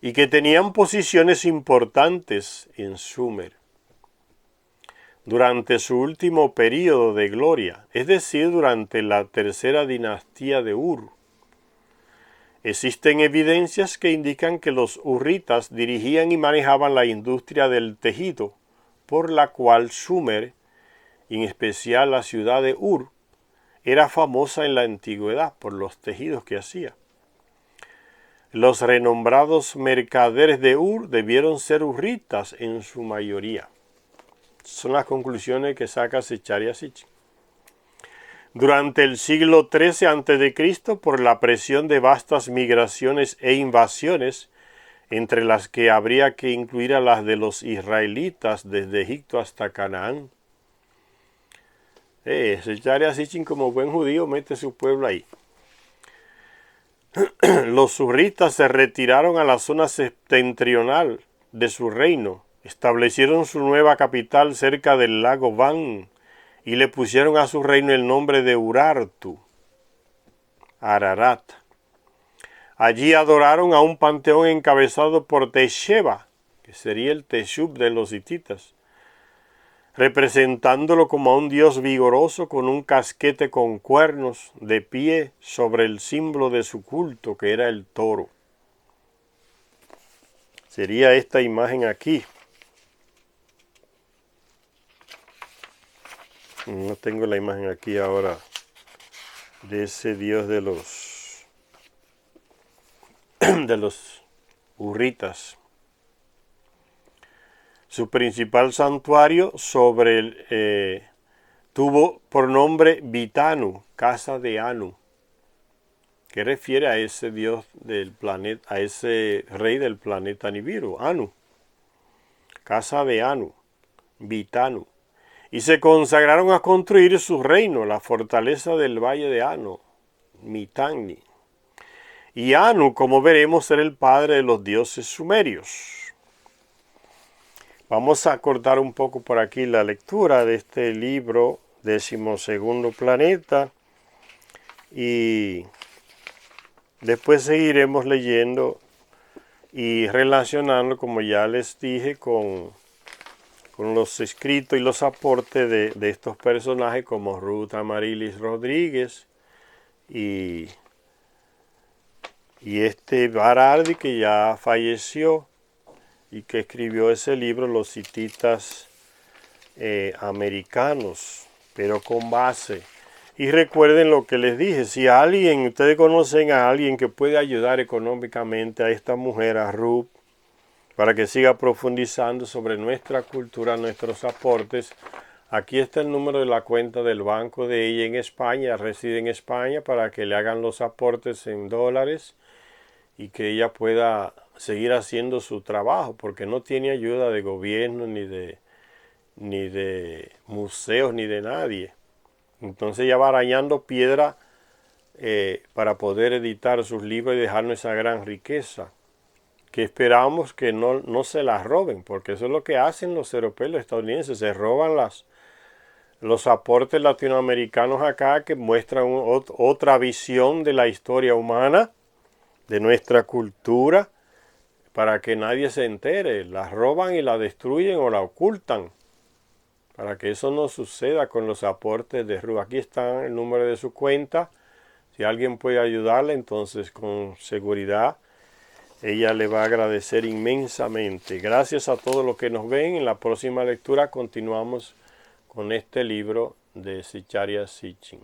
S1: y que tenían posiciones importantes en Sumer durante su último período de gloria, es decir, durante la tercera dinastía de Ur. Existen evidencias que indican que los hurritas dirigían y manejaban la industria del tejido, por la cual Sumer, y en especial la ciudad de Ur, era famosa en la antigüedad por los tejidos que hacía. Los renombrados mercaderes de Ur debieron ser hurritas en su mayoría. Son las conclusiones que saca Zecharia Sitchin. Durante el siglo XIII a.C., por la presión de vastas migraciones e invasiones, entre las que habría que incluir a las de los israelitas desde Egipto hasta Canaán, Zecharia Sitchin, como buen judío, mete su pueblo ahí. Los hurritas se retiraron a la zona septentrional de su reino, establecieron su nueva capital cerca del lago Van y le pusieron a su reino el nombre de Urartu, Ararat. Allí adoraron a un panteón encabezado por Tesheba, que sería el Teshub de los hititas, representándolo como a un dios vigoroso con un casquete con cuernos de pie sobre el símbolo de su culto, que era el toro. Sería esta imagen aquí. No tengo la imagen aquí ahora de ese dios de los hurritas. Su principal santuario tuvo por nombre Vitanu, casa de Anu, que refiere a ese dios del planeta, a ese rey del planeta Nibiru, Anu, casa de Anu, Vitanu. Y se consagraron a construir su reino, la fortaleza del valle de Anu, Mitanni. Y Anu, como veremos, era el padre de los dioses sumerios. Vamos a cortar un poco por aquí la lectura de este libro, 12º Planeta, y después seguiremos leyendo y relacionando, como ya les dije, con los escritos y los aportes de estos personajes como Ruth Amarilis Rodríguez y este Barardi, que ya falleció y que escribió ese libro, Los hititas americanos, pero con base. Y recuerden lo que les dije, si ustedes conocen a alguien que puede ayudar económicamente a esta mujer, a Ruth, para que siga profundizando sobre nuestra cultura, nuestros aportes, aquí está el número de la cuenta del banco de ella en España, reside en España, para que le hagan los aportes en dólares y que ella pueda seguir haciendo su trabajo, porque no tiene ayuda de gobierno, ni de museos, ni de nadie. Entonces ella va arañando piedra para poder editar sus libros y dejarnos esa gran riqueza, que esperamos que no se las roben, porque eso es lo que hacen los europeos, los estadounidenses, se roban los aportes latinoamericanos acá, que muestran otra visión de la historia humana, de nuestra cultura, para que nadie se entere. La roban y la destruyen o la ocultan, para que eso no suceda con los aportes de Ruth. Aquí está el número de su cuenta. Si alguien puede ayudarle, entonces con seguridad ella le va a agradecer inmensamente. Gracias a todos los que nos ven. En la próxima lectura continuamos con este libro de Zecharia Sitchin.